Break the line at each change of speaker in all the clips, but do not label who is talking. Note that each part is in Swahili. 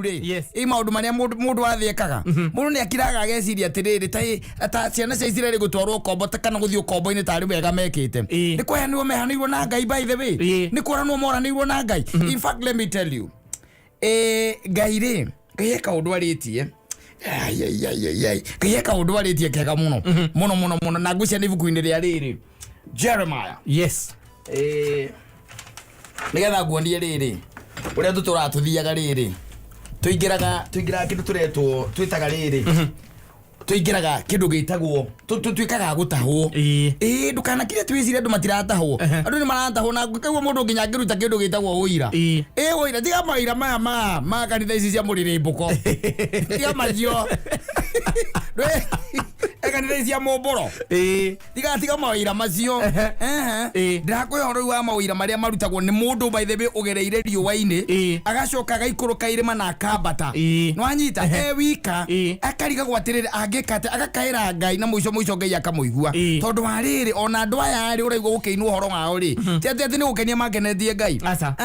yes maundu maria mundu athiekaga mundu ni akiraga ageciria atiriri ta ciana cia Israeli gutwarwo kombo ta kana guthio kombo-ini tari wega mekite ni kwehanirwo mehanirwo na Ngai by the way ni kuranwo moranirwo na Ngai. In fact, let me tell you, Ngai ri Ngai kaundu aritie Ngai kaundu aritie kega muno na ngucia ni buku-ini ria riri Jeremiah.
Yes.
Nigetha nguonie riri uria turatuthiaga riri tuingiraga kindu turetwo twitaga riri tuingiraga kindu gitagwo twikaga gutahwo ndukana kire twicire andu matiratahwo andu ni maratahwo na ngakagwo mundu nginya ngiruta kindu gitagwo uira uira tiga maira maya ma kanitha ici cia muririmbuko tiga macio kanitha ici cia mumburo tiga maira macio ndirakwihora wa mawira maria marutagwo ni mundu by the way ugereire riũa-ini agacoka gaikuruka irima na akambata nwanyita wika akariga gwatirire agikate agakaira Ngai na muico Ngai akamuigua tondu wariri ona andu aya ari uraigwa gukiinwo horo wao ri ti ni gukenia makenetie Ngai aca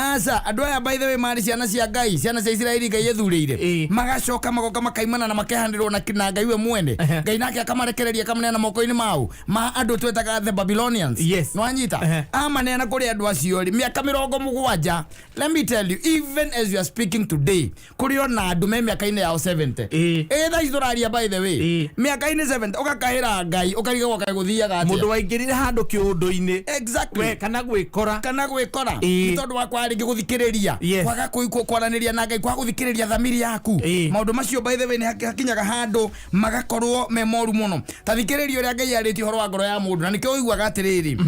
andu aya by the way mari ciana cia Ngai ciana cia Israeli Ngai ethurire magacoka magoka makaimana na makehandirwo na Ngai we mwene Ngai nake akamarekereria kamunena moko-ini mau ma andu twetaga the Babylonians nwanyita amanena kuri andu acio ri miaka 70. Let me tell you, even as you are speaking today kuri ona andu me miaka-ini yao 70 tha istoraria by the way miaka-ini 70 ukakahira Ngai ukariga gwaka guthiaga atia
mundu waingirire handu kiundu-ini
exactly
we kana gwikora
tondu wakwa ringi guthikiriria kwaga kwaraniria na Ngai kwa guthikiriria thamiri yaku maundu macio by the way ni hakinyaga handu magakorwo me moru muno ta thikiriria uria Ngai ariti horo wa ngoro ya mundu na nikio uiguaga atiriri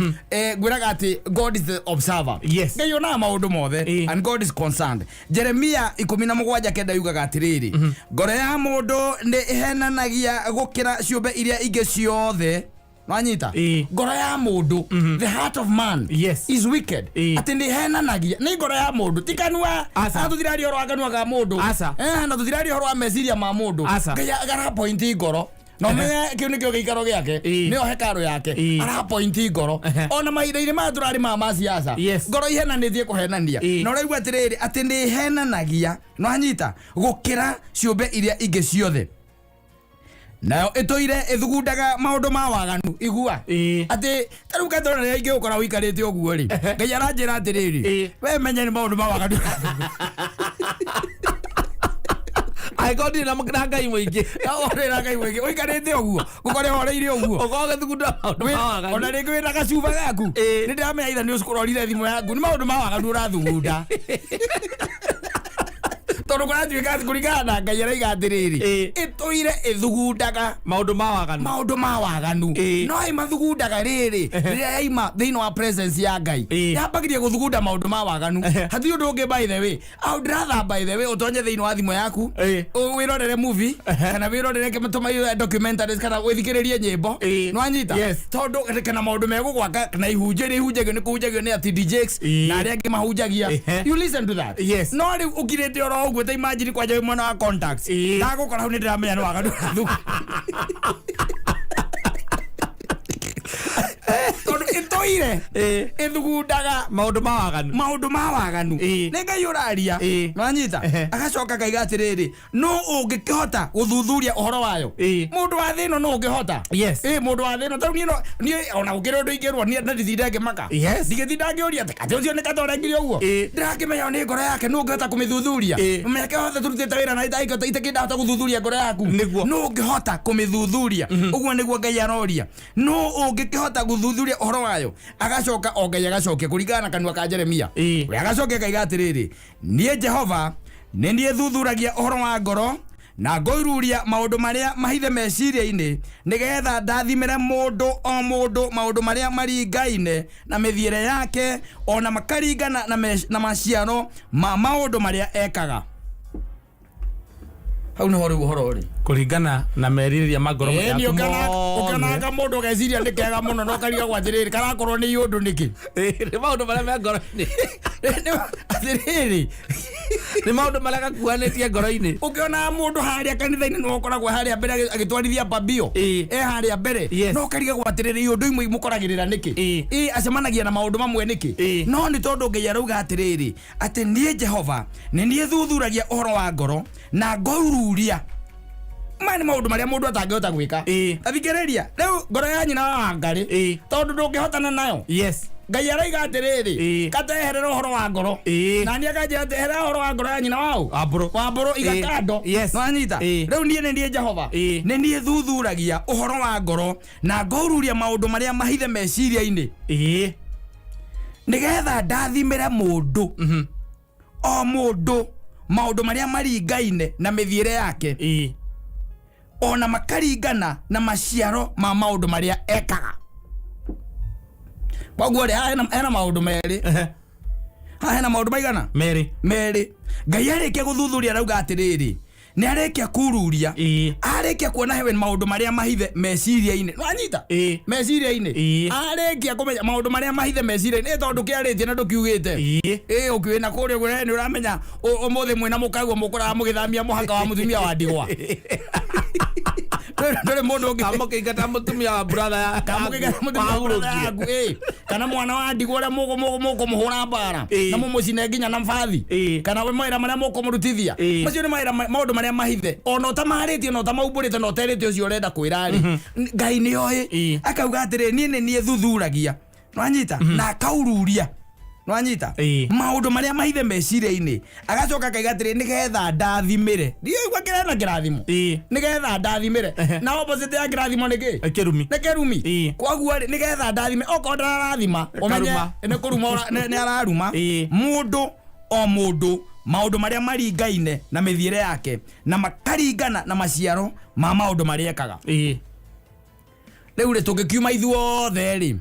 ngwiraga ati God is the observer. Ngai ona maundu mothe and God is concerned. Jeremiah 17:9 yugaga atiriri ngoro ya mundu ni ihenanagia gukira ciumbe iria ingi ciothe nwanyita ngoro ya mundu the heart of man is wicked ati ni henanagia ni ngoro ya mundu tikanua tuthiraria horo wa kanua ga mundu na tuthiraria horo wa meciria ma mundu Ngai agara point ngoro no me kiu nikio gikaro giake nio hekaro yake ara point ngoro ona mahinda-ini ma turari ma ciaca ngoro ihenanitie kuhenania na uraigua atiriri ati ni henanagia nwanyita gukira ciumbe iria ingi ciothe nayo itoire ithugundaga maundu ma waganu igua ati taru katora ria ingi ukora wikarite uguo ri Ngai aranjira atiriri we menye ni maundu ma waganu
ai God ni namukira Ngai mwingi
orera Ngai mwingi wikarite uguo gukore horeire uguo
ugoge thugunda maundu ma waganu
ona ringi wina gacuba gaku ni ndiramenya itha ni ucikororire thimu yaku ni maundu ma waganu urathugunda tondu kuratuika kuringana na Ngai araiga atiriri ituire ithugundaga
maundu ma waganu
no imathugundaga riri riria yaima thiini wa presence ya Ngai yambagirie guthugunda maundu ma waganu hathi undu ungi by the way I would rather by the way utonye thiini wa thimu yaku wirorere movie kana wirorere kematuma documentaries kana withikiririe nyimbo nwanyita tondu kana maundu megugwaka kana ihunjagio ni kuhunjagio ni ati DJs na aria angi mahunjagia you listen to that no ri ukirite oro gweta imagine kwa jawe mwana wa contacts ndagukora hu ni ndiramenya no waganu itoire ithugundaga
maundu ma waganu
ni Ngai uraria nwanyita agacoka Ngai atiriri no ungikihota guthuthuria uhoro wayo mundu wa thino no ungihota mundu wa thino tau ni ona ukire ndu ingirwo ni ndithinde ngimaka ndigithinda ngiuria ati ucio ni katore ngiri uguo ndirakimenya ni ngoro yake no ungihota kumithuthuria meke hothe turutite wira na itakindahota guthuthuria ngoro yaku no ungihota kumithuthuria uguo niguo Ngai aroria no ungikihota guthuthuria uhoro wayo agacoka Ngai agacokia kuringana na kanua ka Jeremia we agacokia Ngai atiriri nie Jehova ni nie thuthuragia uhoro wa ngoro na ngoiruria maundu maria mahithe meciria-ini nigetha ndathimire mundu o mundu maundu maria maringaine na mithiire yake ona makaringana na maciaro ma maundu maria ekaga hau ni hori uhoro ri
kuringana na meririria magoro yaku
ukanaga mundu geciria ni kega muno no kariga gwatiriri karakorwo ni yundu niki
ni maundu maria me ngoro ni
atiriri
Ni maundu malaga kuanetie ngoro-ini.
Ukiona mundu haria kanitha-ini no koragwo haria mbere agitwarithia babio. Haria mbere. No kariga gwatiriri undu imwe mukoragirira niki. Acemanagia na maundu mamwe niki. No ni tondu Ngai arauga atiriri ati nie Jehova ni nie thuthuragia uhoro wa ngoro na ngaururia. Mani maundu maria mundu atangihota gwika. Athikiriria riu ngoro ya nyina wa ngari tondu ndungihotana nayo.
Yes.
Ngai araiga atiriri kateherera uhoro wa ngoro na ni akaja ateherera uhoro wa ngoro ya nyina wao wa mburu igakando. No anyita riu nie ni nie Jehova ni nie thuthuragia uhoro wa ngoro na ngaururia maundu maria mahithe meciria-ini nigetha ndathimire mundu o mundu maundu maria maringaine na mithiire yake ona makaringana na maciaro ma maundu maria ekaga. Kwaguo ri hena maundu meri hena maundu maigana
meri
Ngai arikia guthuthuria arauga atiriri ni arikia kururia arikia kuona heaven maundu maria mahithe meciria-ini. No anyita meciria-ini arikia kumenya maundu maria mahithe meciria-ini tondu kiaritie na ndukiugite ukiwina kuria gwe ni uramenya umuthi mwina mukaigwa mukora mugithamia muhaka wa mutumia wa ndigwa. Ndore mundu
kamukingata mutumia wa brother
kana mwana wa ndigwa uria muko muhura mbara na mumucine nginya na mbathi kana we maira maria muko murutithia macio ni maira maundu maria mahithe ona utamaritie na utamaumbũrĩte na ũterĩte ũcio ũrenda kwĩra-rĩ Ngai nĩoĩ akauga atĩrĩ niĩ nĩ niĩ thuthuragia. No anyita na akaururia. No anyita maundu maria mahithe meciria-ini agacoka akaiga atĩrĩ nigetha ndathimire. Ndiigua kĩrena kĩrathimo nigetha ndathimire na opposite ya kĩrathimo nĩkĩ nĩ kĩrumi. Kwaguo nigetha ndathime okorwo ndararathima ũmenye nĩ kũruma nĩ araruma. Mundu o mundu maundu maria maringaine na mithiire yake na makaringana na maciaro ma maundu maria ekaga. Riu ri tungikiuma ithuothe ri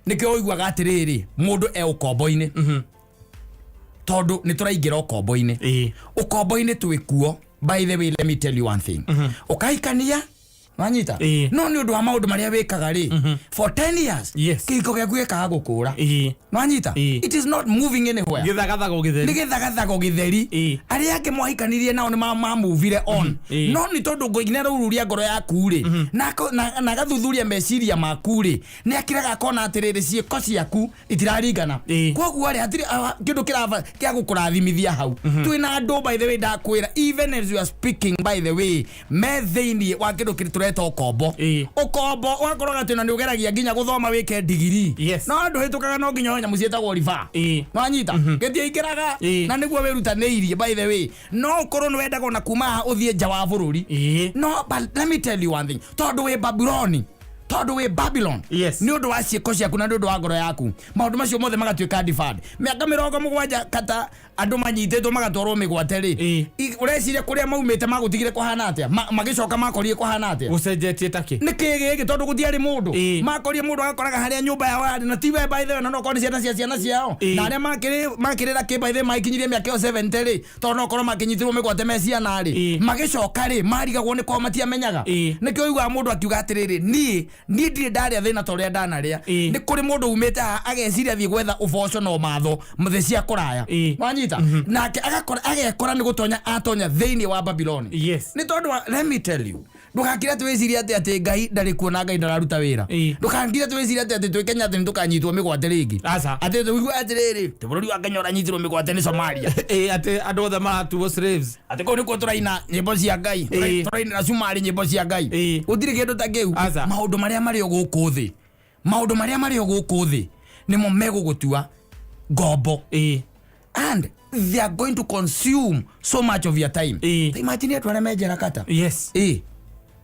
nikio uiguaga atiriri mundu ukombo-ini tondu ni turaingira ukombo-ini. Ukombo-ini twikuo. By the way, let me tell you one thing. Ukaikania Wanyita no ni undu wa maundu maria wekaga ri for 10 years kiko gĩaku gĩkaga gũkũra. Wanyita it is not moving anywhere. Gĩthagathago gĩtheri aria ake mwahikanirie nao ni mamuvire on. No ni tondu ngoine rururia ngoro yaku ri na gathuthuria meciria maku ri ni akiraga kona atiriri ciĩko ciaku itiraringana. Koguo ri atiri kindu kirava kia gũkũrathimithia hau. Twina andu by the way ndakwira even as you are speaking by the way me thĩinĩ wa kindu reto ukombo wakoroga tena ni ugeragia nginya guthoma wike degree no andu hitukaga no nginya nya mucietagwo riva wanyita getie ikiraga na niguo wirutaneirie by the way no korwo ni wendaga na kuma uthie nja wa bururi no but let me tell you one thing tondu we Babylon ni undu wa ciĩko ciaku na ndu wa ngoro yaku maundu macio mothe magatuĩka deferred. Miaka 70 kata andu manyitĩtwo magatwarwo mĩgwate ri ureciria kuria maumĩte magutigire kuhana atia magicoka makorie kuhana atia
ucenjetie taki
niki giki tondu gutiari mundu makorie mundu agakoraga haria nyumba ya wadi na tiwe by the way no koni ciana ciao na aria makirira ki by the way makinyirie miaka 70 ri tondu no korwo makinyitirwo mĩgwate meciana ri magicoka ri marigagwo ni kwa matiamenyaga niki uigua mundu akiuga atiriri ni ndire ndaria thina toria ndanaria ni kuri mundu umite ageciria thie gwetha uboco no matho muthe cia kuraya wanyita nake agekora ni gutonya atonya thiini wa Babylon ni tondu let me tell you ndukakira twiciria ati Ngai ndari kuona Ngai ndararuta wira ndukakira twiciria ati twikenya ati ndukanyitwo mĩgwate ringi ati tuigua atiriri ti bururi wa Kenya uranyitirwo mĩgwate ni Somalia
ati andu othe maratuo slaves
ati ko ni ko turaina nyimbo cia Ngai turaina na Somali nyimbo cia Ngai utiri kindu ta kiu maundu maria mari guku thi nimo megugutua ngombo and they are going to consume so much of your time. Imagine it when I mejera kata.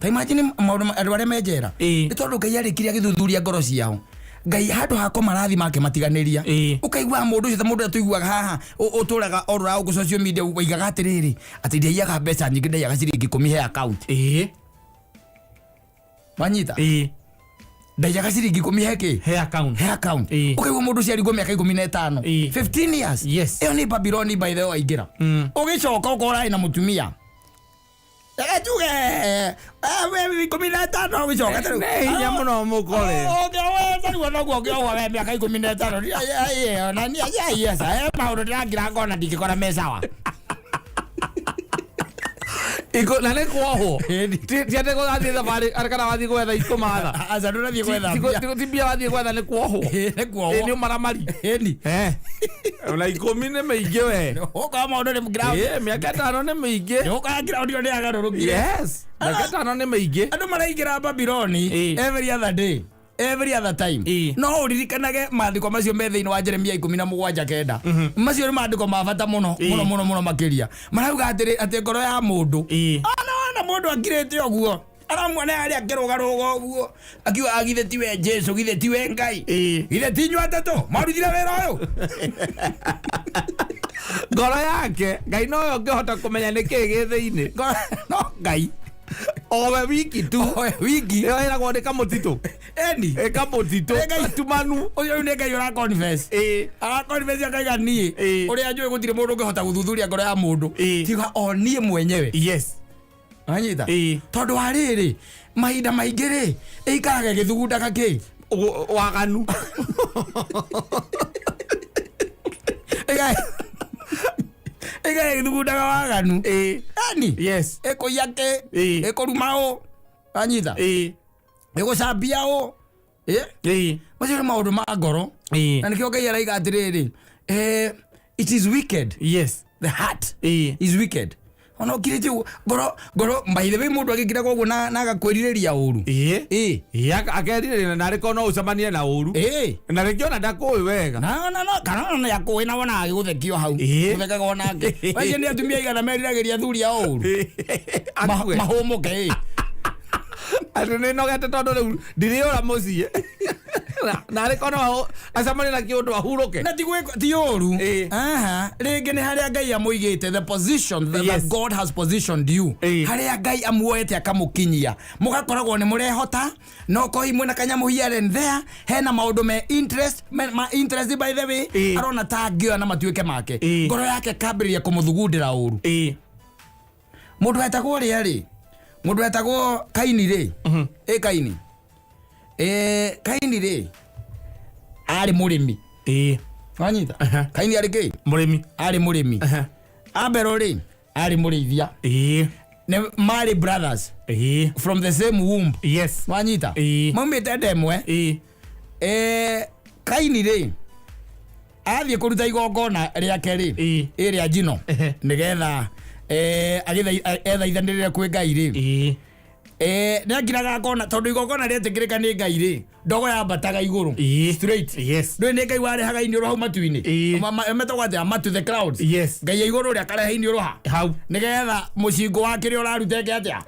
Imagine adware mejera. Itondo Ngai arikiria githuthuria ngoro ciao. Ngai handu hako marathi make matiganiria. Ukaigua mundu ucio ta mundu atuiguaga haha uturaga orura ugu social media uigaga atiriri ati ndiaga mbeca nyingi ndiaga ciringi 10 he account. Manyita. Ndayaga ciringi 10 heke
he account
ukaigua mundu cia rigo miaka 15 15 years iyo ni Babylon by the way ingira ugicoka ukora ina mutumia tuge wewe 15 ugicoka tena
hinya muno mukore
wewe sasa no gwo gwa miaka 15 nani maundu ndangira ngona ndikikora mesawa
iko na ne kwoho tiate ko athi thabari arakana wathi gwetha ikumatha
aza ndona thie gwetha
tibia wathi gwetha ne kwoho ni maramari ona ikumi ne meige we
oka maundu ni ground
miaka 5 ne meige
oka ground yo ni agarurukire
yes miaka 5 ne meige
andu maraigira Babyloni every other day every other time no uririkanage maandiko macio me thiini wa Jeremia 17:9 macio ni maandiko ma bata muno makiria marauga ati ngoro ya mundu ana mundu akirete oguo aramwona ari akirugaruga oguo akiwa agithe tiwe Jesu githe tiwe Ngai githe tinywa tatu marutire wera uyu
ngoro yake Ngai no yo ngihota kumenya niki githiini
no Ngai
owe wiki tu
wiki
era gwandika mutito
eni
mutito tumanu
uyu ni Ngai ura confess confess akaiga nie uri anjue gutire mundu ngihota guthuthuria ngoro ya mundu tiga onie mwenyewe
yes
anyita tondu hariri mahinda maingi ri ikaraga githugundaga ki
waganu
ega githugundaga waganu ani
yes
eko yake eko rumao anyita eko sabiao macio maundu ma ngoro na nikio Ngai araiga atiriri it is wicked
yes
the heart is wicked ono kiriti ngoro by the way mundu agikira koguo na agakwiriria uru
akeririra na riko no ucamanie na uru na rikio na ndakui wega
no kana yakui na wona agiguthekio hau guthekaga onake waje ni atumia igana meriragiria thuri ya uru mahumuke
ati ni nogete tondu riu ndiriura mucii na riko no acamanie na kiundu ahuruke
na ti uru ringi ni haria Ngai amuigite the position that God has positioned you haria Ngai amuoete akamukinyia mugakoragwo ni murehota no ko imwe na kanyamu here and there hena maundu me interest by the way arona tangio na matuike make ngoro yake kambiria kumuthugundira uru mundu etagwo ri mundu etagwo Kaini ri Kaini Kaini ri ari murimi wanyita Kaini ari ki
murimi
ari murimi Abel ri ari murithia ne marry brothers from the same womb
yes
wanyita mumite ndemwe Kaini ri athie kuruta igongona riake ri ria njino nigetha ethaithanirire kwi Ngai ri nagiraga kona tondu igongona rietikirika ni Ngai ri ndogo ya bataga iguru straight
yes
ndo ni Ngai warehaga ini ro matuini metagwo atia matu the clouds
yes
Ngai iguru ria kareha ini ro
hau
nigetha mucingo wake ri uraruteke atia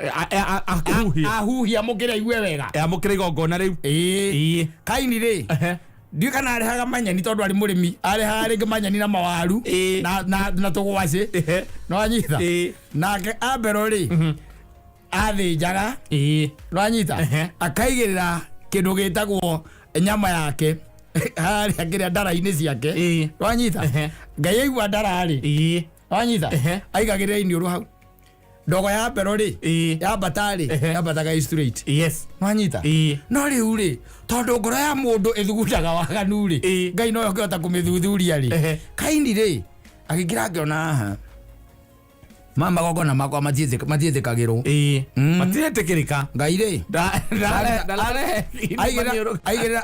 ahuhia mukire igue wega
amukire igongona riu
Kaini ri ndio kana arehaga manyani tondu ari murimi arehaga ringi manyani na mawaru na tugwaci no anyitha nake Abel ri athinjaga no anyita akaigirira kindu gitagwo nyama yake haria kiria ndara-ini ciake no anyita Ngai aigua ndara ri no anyita aigagirira ini uru hau ndogo ya Abel ri ya batari ya bataga straight
yes
no anyita no riu ri tondu ngoro ya mundu ithugundaga waganu ri Ngai no yokota kumithuthuria ri Kaini ri agigira ngiona haha mama gogona makwa matiethekagirwo
matietekirika
Ngai ri
dalare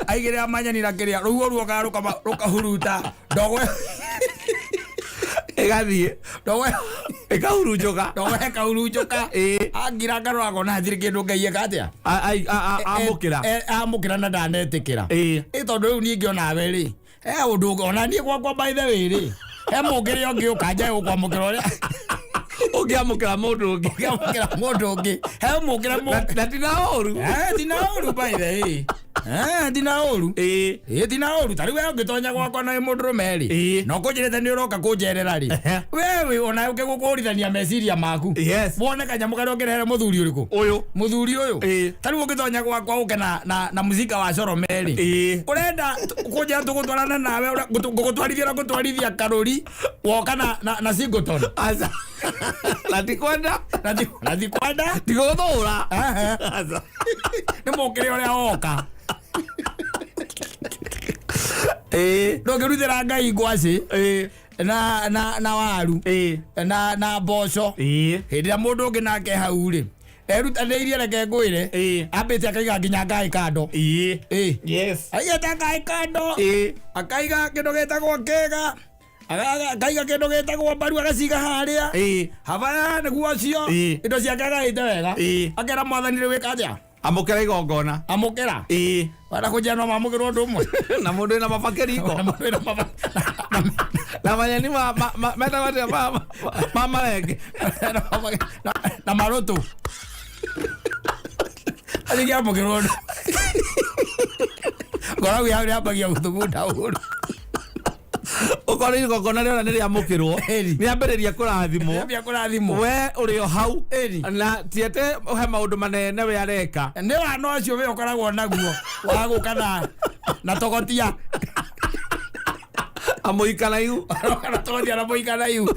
aigirira manyani na kiria ruo ruoka rukahuruta ndogo
egathie
ndogo
ekahurujoka
agira ngarora gona thiri kindu Ngai ekatia amukira na ndanetikira tondu riu ningi onawe ri undu ona nie gwakwa by the way ri mukire ongi ukanja ukwamukira uria
ugiamukira mundu ungi
mukira
na tina oru
by the way tina oru tina oru tari we ungitonya gwakwa na mundu meri no kunjirite ni uroka kunjerera ri wewe ona ukigukurithania meciria maku wone kanyamu karia ungirehere muthuri uriku muthuri uyu tari ungitonya gwakwa uke na muzika wa coro meri urenda kunjira tugutwarana nawe gutwarithia karuri woka na Singleton
Natikwenda
tiguthura ni mukire uria woka ndongirutira Ngai ngwaci na waru na mboco hĩndĩ ĩrĩa mũndũ ũngĩ nake hau rĩ erutanĩirie reke ngwĩre ambĩte akaiga nginya ngai kando aigĩte ngai kando akaiga kĩndũ gĩtagwo kĩga akaiga kĩndũ gĩtagwo mbaru agaciga harĩa habaya nĩguo ũcio indo ciake agaĩte wega akera mwathani rĩu wĩka atĩa
amũkĩra igongona
amũkĩra wenda kũnjĩra no mamũkĩrwo ũndũ ũmwe
na mũndũ wĩna mabakĩringo na manyeni metagwo atĩa ma marenge
na marũtũ athingĩ amũkĩrwo ũndũ ngoragũ yao nĩambagia gũthugunda ũru
ukorwo igongona rĩona nĩ rĩamũkĩrwo nĩambĩrĩria kũrathimwo we ũrĩ o hau na tiete he maũndũ manene we areka
nĩ wana ũcio we ũkoragwo naguo wa gũka na togotia
amũikaraihu
na togotia na mũikaraihu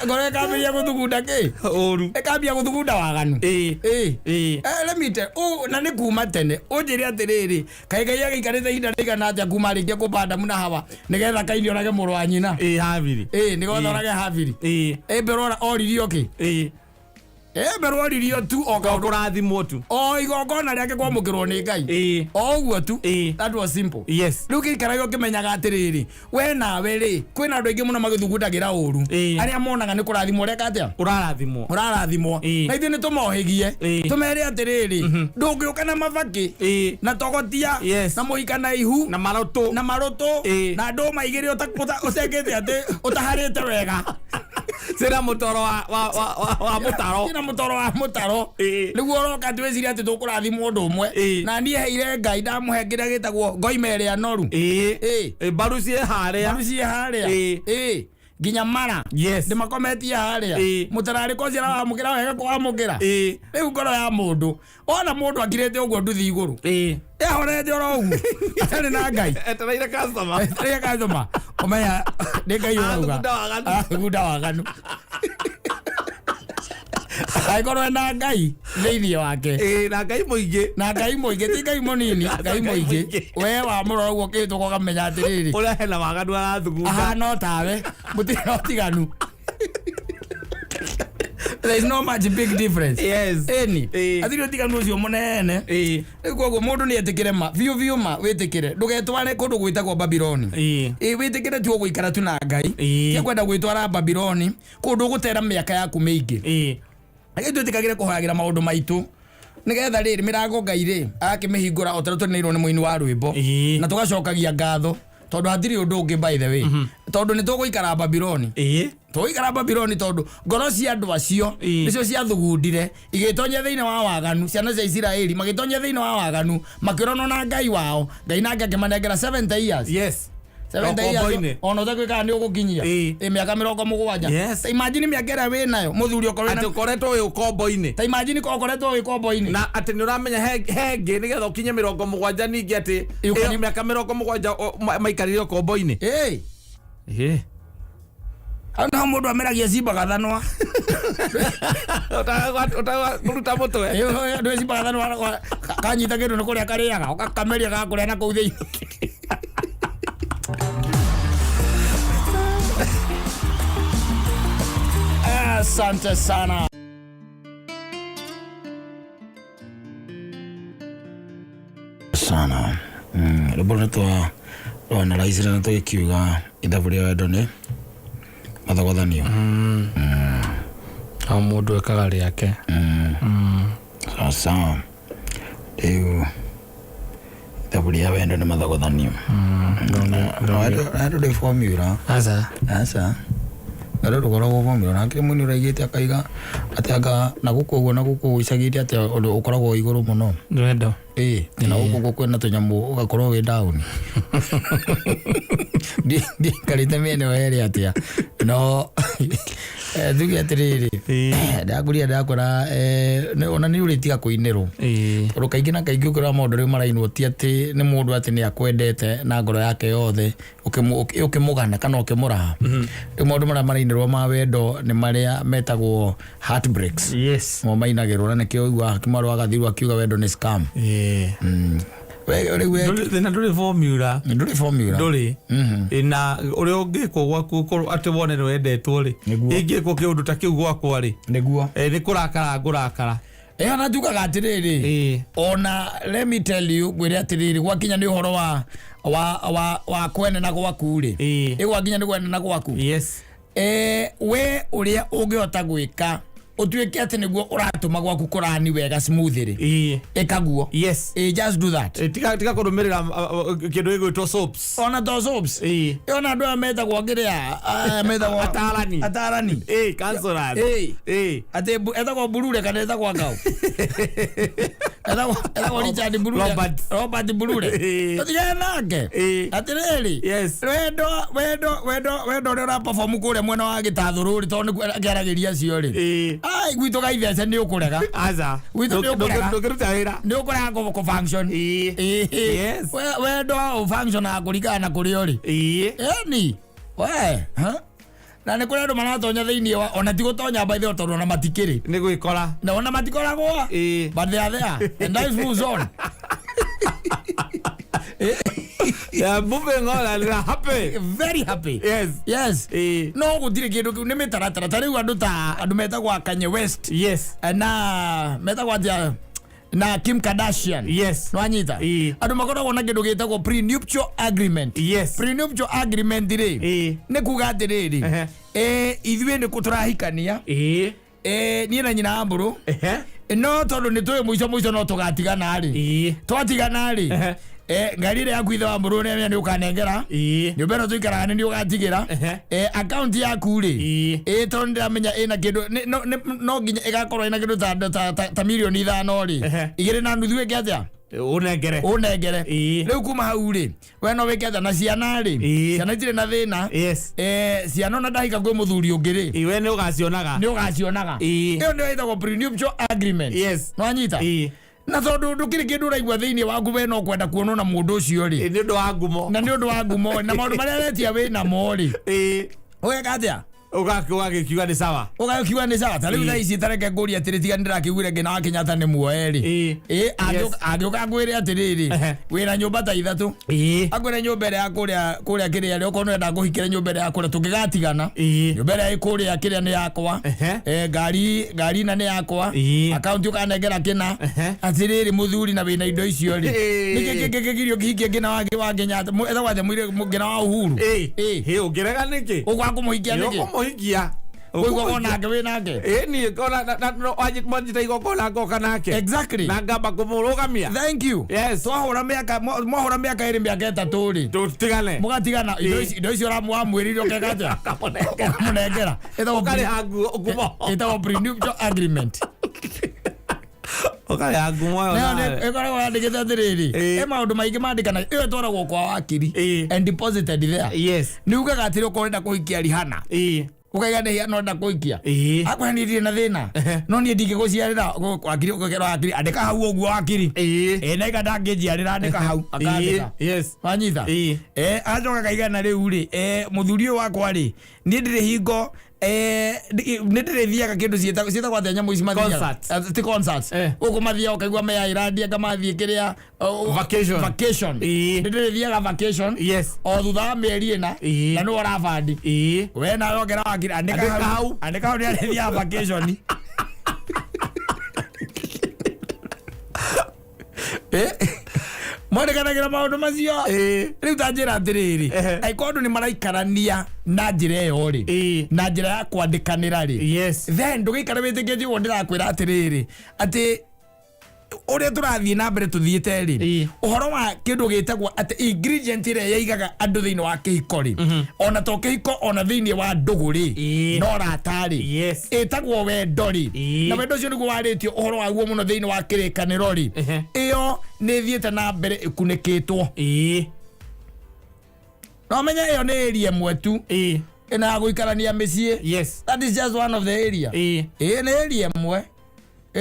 ngoro ĩkambĩria gũthugunda kĩ
ũru
ĩkambia gũthugunda waganu lemite na nĩ kuma tene ũnjĩre atĩrĩrĩ kaĩ Ngai agĩikarĩte ihinda rĩigana atĩa kuma arĩkia kũbanda mũna hawa nĩgetha kaithio orage mũrũ wa nyina
haviri
nĩgetha orage haviri mbere oririo kĩ mbere oririo tu
kũrathimwo tu
o igongona rĩake kwamũkĩrwo nĩ Ngai o ũguo tu that was simple rĩu gĩikaraga ũkĩmenyaga atĩrĩrĩ we nawe rĩ kwĩna andũ aingĩ mũno magĩthugundagĩra ũru arĩa monaga nĩ kũrathimwo ũreka atĩa ũrarathimwo na ithuĩ nĩ tũmohĩgie tũmere atĩrĩrĩ ndũngĩũka na mabakĩ na togotia na mũhika na ihu na marũtũ na ndũma igĩrĩ ũcengĩte atĩ ũtaharĩte wega
sina mũtoro wa mũtaro
nĩguo ũroka twĩciria atĩ tũkũrathimwo ũndũ ũmwe na niĩ heire Ngai ndamũhengere gĩtagwo ngoima ĩrĩa noru
mbaru ciĩ
harĩa nginya mara ndĩmakometie harĩa mũtararĩko ũcio aramũkĩra wega kwamũkĩra rĩu ngoro ya mũndũ ona mũndũ akirĩte ũguo nduthi igũrũ yahorete oro ũguo atarĩ na Ngai
etereire customer
ũmenya nĩ Ngai ũrauga agunda waganu agĩkorwo na Ngai thĩinĩ wake
na Ngai mũingĩ
ti Ngai mũnini Ngai mũingĩ we wa mũrora ũguo kĩhĩtũka ũkamenya atĩrĩrĩ
ũrĩa hena waganu arathugunda
ahana tawe mũtirĩ ũtiganu there is no much big difference athiri ũtiganu ũcio mũnene koguo mũndũ nĩ etĩkĩre ma biũ ma wĩtĩkĩre ndũgetware kũndũ gwĩtagwo Babyloni wĩtĩkĩre tu ũgũikara tu na Ngai tia kwenda gwĩtwara Babyloni kũndũ ũgũtera mĩaka yaku mĩingĩ twĩtĩkagĩre kũhoyagĩra maũndũ maitũ nĩgetha rĩrĩ mĩrango Ngai rĩ agakĩmĩhingũra o ta ũrĩa tũrĩnĩirwo nĩ mũini wa rwĩmbo na tũgacokagia ngatho tondũ hatirĩ ũndũ ũngĩ by the way tondũ nĩ tũgũikara Babyloni tũgũikara Babyloni tondũ ngoro cia andũ acio nĩcio ciathugundire igĩtonya thĩinĩ wa waganu ciana cia Isiraeli magĩtonya thĩinĩ wa waganu makĩronwo na Ngai wao Ngai nake akĩmanengera 70 years 70 years ona ũtakwĩkaga nĩ ũgũkinyia mĩaka 70 ta imagine mĩaka ĩrĩa wĩ nayo mũthuri
ũkoretwo wĩ ũkombo-inĩ
ta imagine ũkoretwo wĩ ũkombo-inĩ
na atĩ nĩ ũramenya hengĩ nĩgetha ũkinye 70 ningĩ atĩ mĩaka 70 maikarire ũkombo-inĩ
hau naho mũndũ ameragia cimbaga thanwa
ũtaruta mũtwe
ndwĩ cimbaga thanwa kanyita kĩndũ nĩ kũrĩa karĩaga ũkakameria gakũrĩa na kũu thĩinĩ asante sana rĩmbo twanaraicire na tũgĩkiuga ithabu rĩa wendo nĩ mathogothanio
o mũndũ ekaga rĩake
sawa rĩu ithabu rĩa wendo nĩ mathogothanio ndũ ndĩ formula asa Ngoro rukoragwo bomiro nake mũni ũraigĩte akaiga atanga na gũkũ ũguo na gũkũ icagĩte atĩ ũndũ ũkoragwo igũrũ mũno
wendo
na gũkũ kwĩna tũnyamũ ũgakorwo wĩ down ndikarĩte mĩena ĩyo yerĩ atĩa no tuge atĩrĩrĩ ndakuria ndakora ona nĩ ũrĩtiga kũinĩrwo tondũ kaingĩ na kaingĩ ũkĩrora maũndũ rĩu marainwo ti atĩ nĩ mũndũ atĩ nĩ akwendete na ngoro yake yothe ũkĩmũgana kana ũkĩmũraha rĩu maũndũ marĩa marainĩrwo ma wendo nĩ marĩa metagwo heartbreaks mo mainagĩrwo na nĩkĩo ũigua hakimarwo agathiru akiuga wendo nĩ scam
nduri formula na uri ungikwo gwaku korwo ati wone wendetwo ri ingikwo kiundu ta kiu gwakwa ri
niguo
ni kurakara ngurakara
ana tukaga atiriri ona let me tell you gwire atiriri gwakinya ni uhoro wa kwene na gwaku ri igwakinya ni kwene na gwaku
yes
we uria ungihota gwika utuike ati niguo uratuma gwaku kurani wega smoothly ekaguo
yes
just do that
tika kurumirira kindu igwitwo soaps
ona to soaps ona ndo ameta gwakiria ameta gwa atarani
cancerous
ate eta kwa burure kana eta kwa ngao eta kwa Richard burure Robert burure tutige nake atiriri
yes
wendo ora perform kure mwena wa gitathururi tondu akeragiria cio ri ai gwito gaithece ni ukurega
aza
gwito ni ukurega
ndukiruta wira
ni ukurega ko function
yes
wendo function akurigana kuri ori eni we na ne kure ndo manatonya thiini ona ti gutonya by the tondu na matikiri
ni gwikora
na ona matikoragwo but they are there and that is moves on
yeah, moving on and happy
very happy yes no gutire kindu ni mitaratara tari andu metagwa Kanye West
yes
na metagwa na Kim Kardashian
yes
no anyita andu makoragwo na kindu gitagwo prenuptial agreement
yes
prenuptial agreement ri ni kuga atiriri ithuĩ nĩ kũtũrahikania niĩ na nyina Amburu no tondu nĩ tũĩ mũico no tũgatigana rĩ twatigana rĩ ngari ĩrĩa yaku ithe wa Amburu nĩ ũkanengera nyũmba ĩno tũikaraga nĩ ũgatigira account yaku rĩ tondu ndĩramenya ĩna kĩndũ no nginya ĩgakorwo ĩna kĩndũ ta mirioni 5 rĩ 2.5 ĩngĩ atĩa unengere riu kuma hau ri we no wiketa na ciana ri ciana itire na thina ciana na ndahika kwi muthuri ungi ri
we ni ugacionaga
iyo ndio itagwo prenuptial agreement no anyita na tondu ndukiri kindu uraigua thiini waku we no kwenda kuonwo na mundu ucio ri
ni undu wa ngumo
na maundu maria aretia we na mori ugeka atia
ugakiuga ni sawa
tari thaa ici tareke nguria atiri tiga ndirakiguire ngina wa Kenyatta ni muoeri agioka ngwire atiriri wina nyumba ta ithatu agwire nyumba ya kuria kiria rio kono enda guhikira nyumba ya kuria tungigatigana nyumba ya kuria kiria ni yakwa ngari na ni yakwa account ukanengera kina atiriri muthuri na wina indo icio ri nikigirio kihikia ngina wa Kenyatta etha wathe mwire ngina wa Uhuru
ungirega niki
ugakumuhikia niki
muhikia
ugo nake we nake
ni kona no ajit monjita igo ngoka nake
exactly
na ngamba kumurugamia
thank you
yes
twahura miaka iri miaka itatu ri
tutigane
mugatigana indo icio ramwamwirire okegata kamunengera
ukari hangu ukumo
itawo prenuptial agreement
okale agumo
na ekoragwo yandikite atiriri maundu maingi mandikana iyo twaragwo kwa wakiri and deposited there
yes
ni ugaga atiri ukorenda kuhikia Rihanna ukaiga ni Rihanna enda kuhikia akwa ni na thina no ni ndingiguciarira wakiri ukagera wakiri andika hau uguo wakiri na iga ndangijiarira andika hau akandika
yes
wanyitha ajoka kaiga na riu ri muthuri wakwa ri ni ndire hingo nitirithiaga kindu cieta kwa nyamũ ici mathiaga ti concerts ukumathia ukaigua meya iradia kamathie kiria vacation nitirithiaga vacation o thutha wa mĩeri ĩna na nĩ ũrabandi we nawe ongera wakiri andika hau nĩ arithiaga vacation mwandikanagira maundu macio riu ta njira atiriri aikondu ni maraikarania na njira iyo ri na njira ya kwandikanira ri then ndugikara witikitie wo ndirakwira atiriri ati uria turathie na mbere tuthiite ri uhoro wa kindu gitagwo ati ingredient ire yaigaga andu thiini wa kihiko ri ona to kihiko ona thiini wa ndugu ri no ratari itagwo wendo ri na wendo ucio niguo waritio uhoro wa guo muno thiini wa kirikaniro ri iyo ni thiete na mbere ikunikitwo no menya iyo ni area mwetu ina guikarania micie that is just one of the area ni area mwe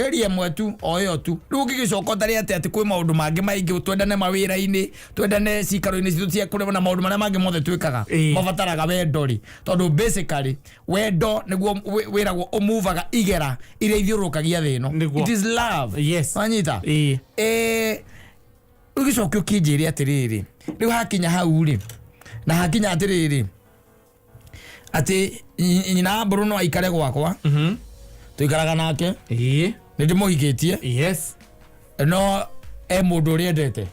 area mwetu oyo tu rugigicoka tari ati kwi maundu mangi maingi twendane mawira-ini twendane cikaro-ini citu cia kure na maundu maria mangi mothe twikaga mabataraga wendo ri tondu basically wendo niguo wiragwo umuvaga igera iria ithiurukagia thi ino it is love
yes
wanyita Ugicoka ukinjire atiriri riu hakinya hau ri na hakinya atiriri ati nyina mburu no aikare gwakwa tuikaraga nake nindimuhikitie
yes
no mundu uri endete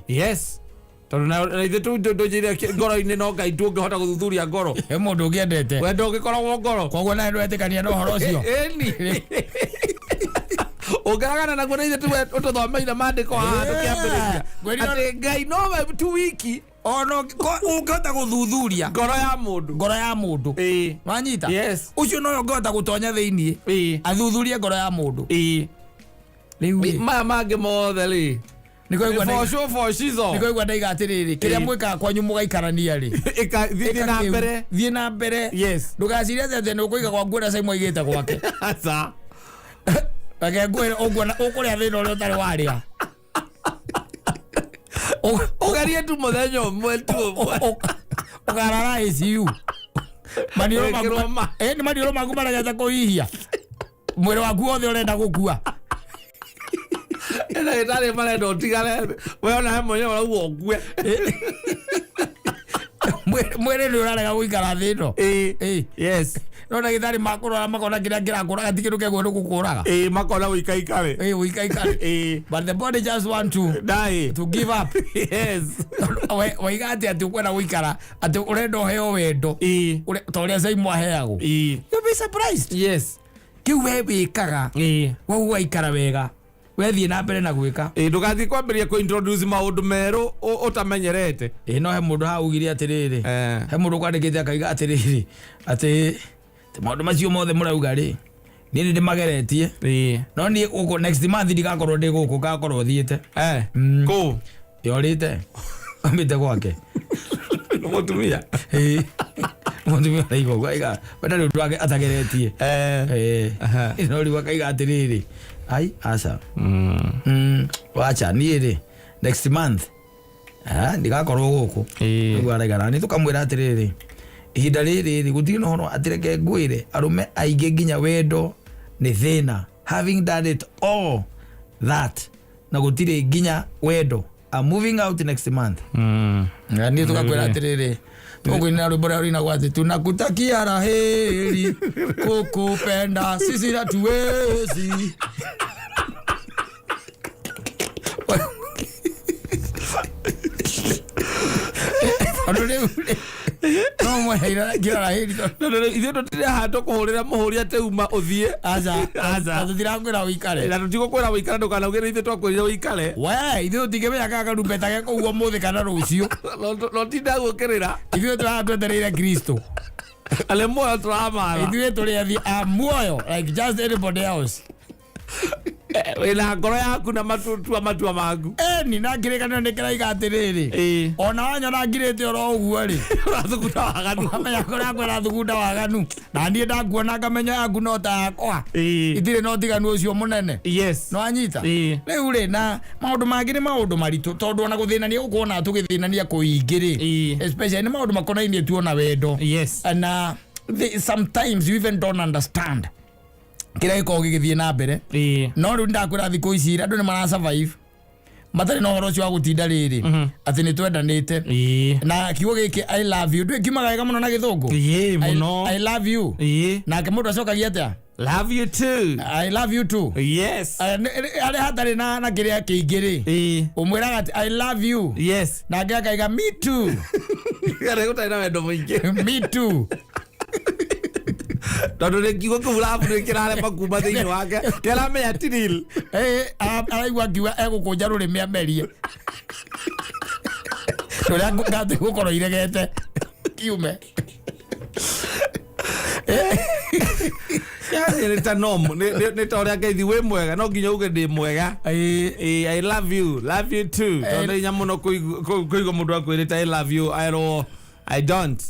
yes tondu na ithe tu ndojire ngoro-ini no ngai ndungihota guthuthuria ngoro
mundu ungiendete
we ndungikoragwo ngoro
koguo nawe ndwetikania na uhoro ucio
ni ugaragana naguo na ithe tuthomeire mandiko handu kiambiriria ati ngai no 2 wiki
ono ungihota guthuthuria
ngoro ya mundu
wanyita
yes
ucio no ungihota gutonya thiini athuthurie ngoro ya mundu
riu maya mangi mothe ri
nikoigwa ndaiga atiriri kiria mwikaga kwanyu mugaikarania ri thie na mbere
yes
ndugacire atete nukuiga kwa nguo Mansaimo aigite gwake
aca
ake nguo ukuria thina uria utari waria
ugerie tu muthenya umwe tu
ugarara ICU manioro maku maragete kuhihia mwiri waku wothe urenda gukua
ndagitari marenda utigare we ona mwenyewe urauga ukue
mwiri ni urarega guikara thi ino
yes
no ndagitari makurora makona kiria kirakuraga ti kindu kegwe gukuraga
makona uikaikare
uikaikare but the body just want to give up
yes
waiga ati ukwenda guikara ati urenda uheo wendo ta uria Mansaimo aheagwo you'll be surprised
yes
kiu we wikaga woguo waikara wega wethie na mbere na gwika
ndugathie kwambiria ku introduce maundu meru utamenyerete
no he mundu haugire atiriri he mundu kwandikite akaiga atiriri ati maundu macio mothe murauga ri ni ndimageretie no ni guku next month ndigakorwo ndi guku gakorwo thiete
ku
yorite ambite gwake
mutumia
mutumia aigo gwaiga bada ndu wake atageretie no ri wakaiga atiriri ai asa wacha ni ri next month ndigakorwo guku ngwaraigana ni tukamwira atiriri ihinda riri gutiri no hono atireke ngwire arume aige nginya wendo ni thina having done it all that na gutiri nginya wendo I'm moving out next month ni tukakwira atiriri tukwina rubora rina gwate tunakutakia raheri kukupenda sisi hatuwezi no mweheira kira raheri
ithe tutire hando kuhurira muhuri ate uma uthie
aza tutirakwira wikare
na tutigukwira wikare ndukanaugire ithe twakwirire wikare
we ithe tutingimenya kaka rumbeta geko uguo muthi kana rucio
no tinda gukirira
ithe twetereire Kristo
ale moyo turamara
ithe turi muoyo like just anybody else
wina ngoro yaku na matua maku
ni na ngirikanio ndikiraiga atiriri ona wanyona ngirite oro uguo ri
urathugunda waganu
amenya kora kwera thugunda waganu na ndie ndakuona ngamenya yaku no ta yakwa itire no tiganu ucio munene
yes
no anyita riu ri na maundu mangi ni maundu maritu tondu ona guthinania ukuona tugithinania kuingiri especially ni maundu makonainie tuona wendo
yes
and sometimes you even don't understand kira iko gigithie na mbere no ru ndakwira thiko ici andu ni mara survive matari no horo cio wa gutinda riri ati ni twendanite na kiugo giki I love you ndu kimaga wega muno na githungu
muno
I love you na ke mundu acokagia atia
love you too
I love you too
yes
ale hatari na kiria kiingiri umwiraga ati I love you
yes
na ngakaiga me too
gare gutaina wendo muingi
me too
tondu ni kiugo kiu urabu kirare makuma thiini wake kiramenya tiril
araigua ngiuga egukunja rurimi amerie ruria ngati gukorwo iregete kiume
ni ta nomu ni ta uria ngeithi wi mwega no nginya uge ndi mwega I love you too tondu inya muno kuigua mundu akwirite I love you I don't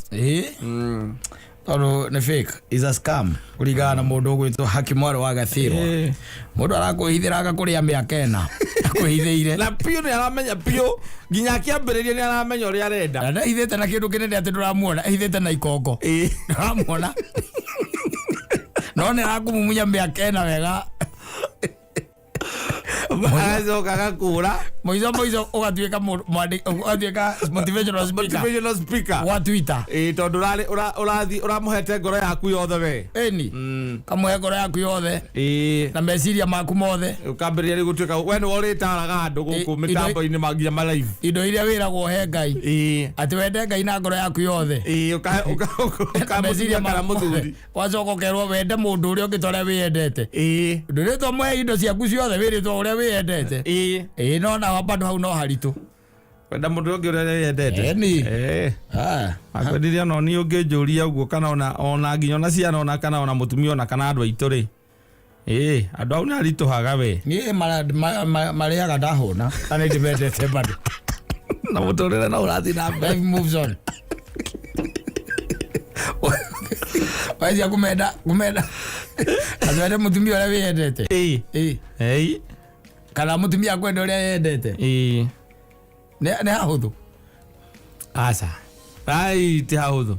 tondu ni fake is a scam kurigana na mundu ugwitwo Hakimwaro wa Gathirwa mundu arakuhithira agakuria miaka ena akuhithiire
na pio ni aramenya pio nginya akiambiriria ni aramenya uria arenda
na ithite na kindu kinene ati nduramuona ithite na ikongo nduramuona no ni akumumunya miaka ena wega
azoka gakura
moizo ugatuika motivational speaker wa Twitter
tondu uramuhete ngoro yaku yothe we
kamuhe ngoro yaku yothe na meciria maku mothe
ukambiria gutuika we ni uritaraga andu guku mitambo-ini mangia ma live
indo iria wiragwo he Ngai ati wende Ngai na ngoro yaku yothe
ukameciria mara muthuri
wacoka ukerwo wende mundu uria ungitore wiyendete nduritwo muhe indo ciaku ciothe wiritwo uria wiyendete no na bado hau no haritu
wenda mundu ungi uria wiyendete akwendiria no ni unginjuria uguo kana ona nginya ona ciana ona kana ona mutumia ona kana andu aitu ri andu au ni arituhaga we
ni mariaga ndahuna kana ndimendete bado
na muturire no urathi na
life moves on wazi kumenda azwende mutumia uria wiyendete kana mutumia akwenda uria yendete ne hahuthu
asa ti hahuthu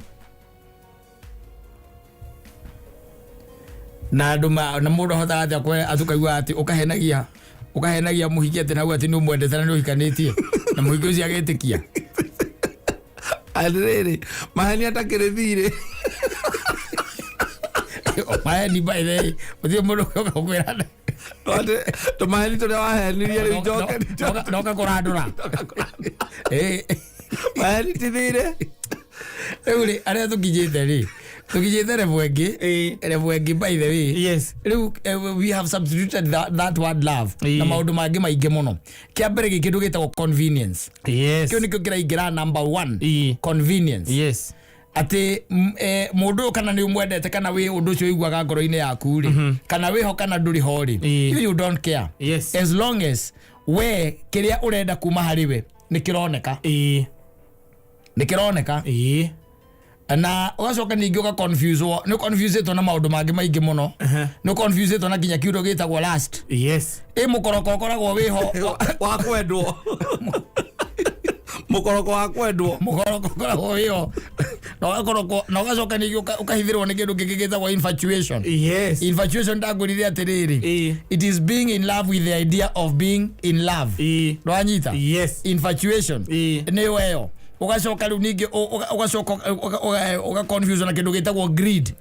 na andu na mundu hotaga atia kwe atukaigua ati ukahenagia muhiki ati nau ati ni umwendete na ni uhikanitie na muhiki ucio agitikia
alirere mahani atakire thire
mahani by the way uthio mundu ukakwira
mahani turia wahenirie riu njoke
noka kurandura
mahani ti thire
uri aria tukijite ri revu engi by the way
yes
we have substituted that word love na maundu mangi maingi muno kia mbere gikindu gitagwo convenience kio nikio kiraingira number 1 convenience
yes
ati mundu kana ni umwendete kana wi undu ucio igwaga ngoro-ini yaku ri kana wi ho kana nduri ho ri you don't care as long as we kiria urenda kuma hariwe nikironeka na ugacoka ningi uga confuse to na maundu mangi maingi muno no confuse to na kinya kiundo gitagwo last mukoroko ukoragwo wiho
wa kwendwo mukoroko wa kwendwo
mukoroko ukoragwo wiho na ugacoka ningi ukahithirwo ni kindu kingi gitagwo infatuation infatuation ndagurire atiriri it is being in love with the idea of being in love rwanyita infatuation ni weyo ugacoka riu ningi ugacoka uga confuse na kindu gitagwo greed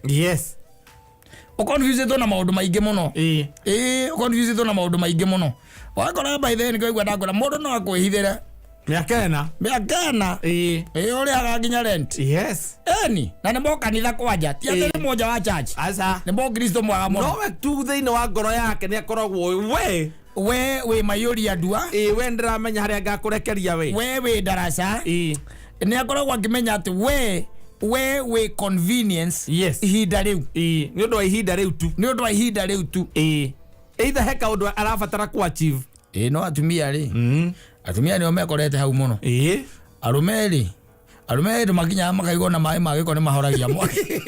ukonfuse to na maundu maingi muno ukonfuse to na maundu maingi muno wakora by then ngoigwa ndakora mundu no akwihithira
miaka
uria agaginya rent na ni mo kanitha kwanja ti ati ni moja wa church ni mo Kristo mwaga muno
no we tu thiini wa ngoro yake ni akoragwo
we mayuria ndua
we ndiramenya haria ngakurekeria
we daraca ni akoragwo akimenya ati we convenience ihinda riu
ni undu wa ihinda riu tu either heka undu arabatara ku achieve
no atumia ri atumia ni mekorete hau muno arume makinya makaigwo na mai magiko ni mahoragia mwaki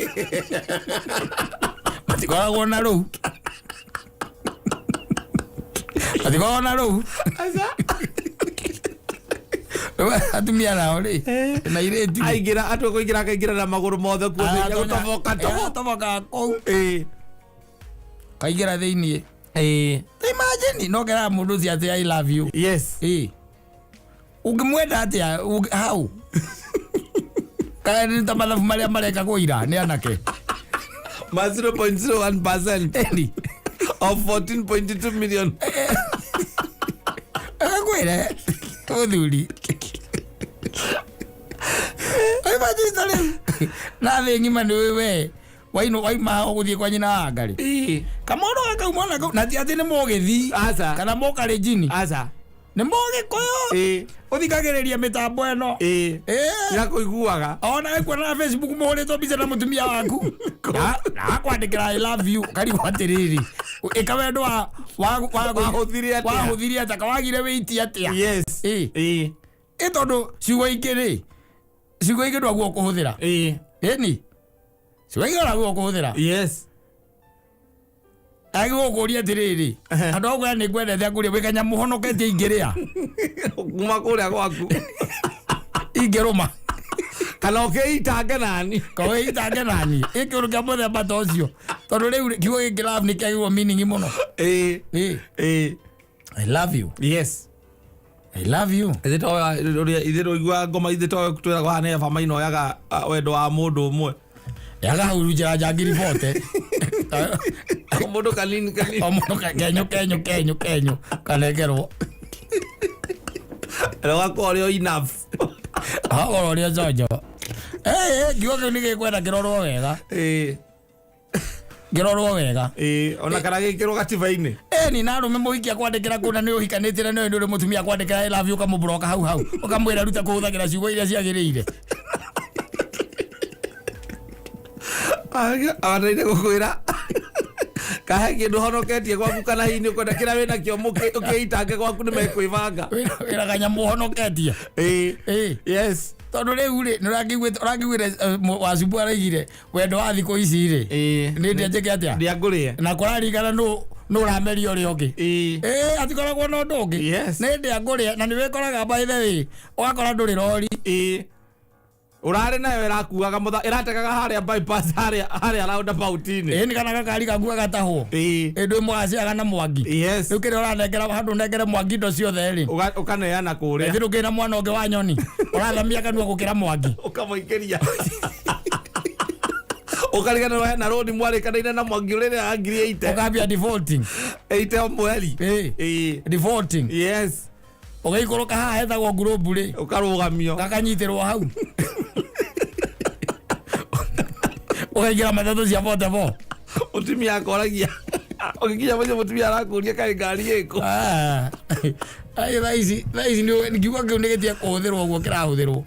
matikoragwo na ru atumia nao ri na ireti
aingira atu kuingira kaingira na maguru mothe kuothia
gutoboka kou kaingira thiini imagine no gera mundu cia ati I love you ungimwenda atia how kana ni tamathabu maria mareka kuira ni anake
ma 0.01% of 14.2 million
akwire uthuri ai majistale na vengi manu we waima uguthie kwa nyina wa ngari kamono akaumana na ti ati ni mogithi kana mokare jini ni mogikuyu uthikagiriria mitambo eno
ya kuiguaga
ona kwona Facebook muhuritwo mbica na mutumia waku na kwandikira I love you karibu atiriri ikawendo wahuthirie atia kawagire witi atia tondu ciugo ingĩ ndwaguo kuhuthira ni ciugo ingĩ ndwaguo kuhuthira agwo kuria atiriri andu agwa ni ngwendete akuria wikanya muhonoketie ingiria
kuma kuria gwaku
ingiruma
kana ukeitange nani
ikiuru kia muthemba ta ucio tondu riu kiugo giki love ni kiagirwo meaning muno I love you I love you.
Ithito igua ngoma ithito twiraga ne fama ino yaga wendo wa mundu umwe.
Yaga hurujira jangiri bote.
Mundu kanini.
Mundu kenyo. Kanegerwo.
Ero gakore enough.
Ore zojo. Gigo nige kwenda kirorwo wega. Ngirorwo wega
ona kana gikirwo gatiba-ini
ni narume muhikia kwandikira kuna ni uhikanitire ni uri mutumia kwandikira I love you kamubroka hau ukamwira ruta kuhuthagira ciugo iria ciagiriire
awandaire gukwira kahe kindu honoketie gwaku kana hini kwenda kira wina kio ukiitange gwaku ni mekwivanga
wira kanyamu honoketie
yes
tondu riu ri urangigwire wacubu araigire wendo wa thiko ici ri ni ndinjike atia
ndiangurie
na kuraringana no rameria uri ungi atikoragwo no ndu ungi ni ndianguria na ni wikoraga by the way ugakora nduri rori
urare nayo irakuaga mutha irategaga haria bypass haria roundabout-ini
ni kana gakari gakuaga taho ndu mwaciaga na mwangi riu kiri uranengera handu nengere mwangi ndo ciothe ri
ukaneana kuria
thiru kina mwana ungi wa nyoni urathamia kanua gukira mwangi
ukamuikiria ukarigana na road mwarikanaine na mwangi urire angiri 80
ukambia defaulting
80 mweri
defaulting
yes
ugaikoroka haha hetagwo ngurubu ri
ukarugamio
gakanyitirwo hau ukaingira matatu cia botebo
mutumia akoragia ukikinya mwenye mutumia arakuria kai ngari iko
ai thaisi ni kiugo kiu nigitie kuhuthirwo guo kirahuthirwo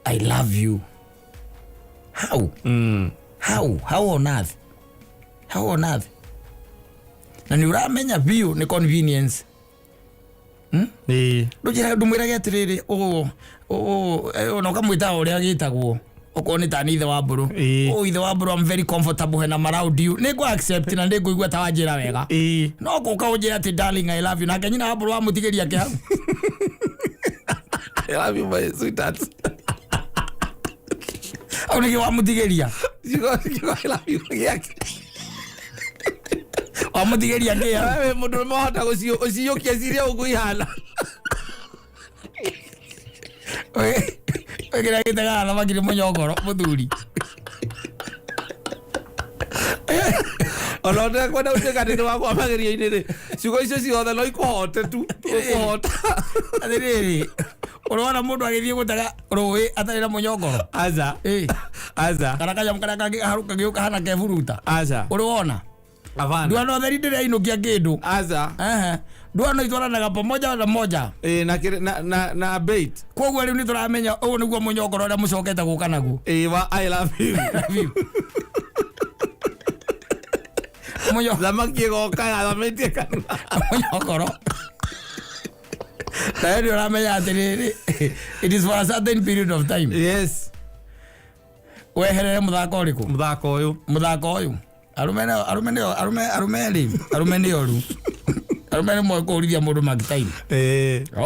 I love you how on earth na ni uramenya biu ni convenience ndujira ndumwirage atiriri no kamwita uria gitagwo okoni tani ithe wa mburu ithe wa mburu I'm very comfortable when I'm around you nigo accept na nigo igwa tawajira wega no guka unjira ati darling I love you na kenyina wa mburu wa mutigeria ke hau
I love you my sweetheart
au nige wa mutigeria
I love you yake
wa mutigeria ke hau
wewe mundu mohota guciokia ciria ugu ihana
Kira gitaga na magire munyongoro muthuri
ona ndio kwenda utekane wako amageria-ini ri ciugo icio ciothe no ikuhote tu ukuhota
athiriri urona mundu agithie gutaga rui atari na munyongoro
aza
kana kanyam kana kagiharuka giuka hana keburuta urona
avana
ndio no theri ndire inukia kindu ndio no itwaranaga pamoja na moja
na bait
koguo riu ni turamenya uyu niguo munyongoro ria mucokete guka naguo
wa I love you thamaki goka thametie kana
munyongoro na ndio uramenya atiriri it is for a certain period of time
yes
weherere muthako uriku muthako uyu arume ni oru arume ni mo kurithia mundu magitime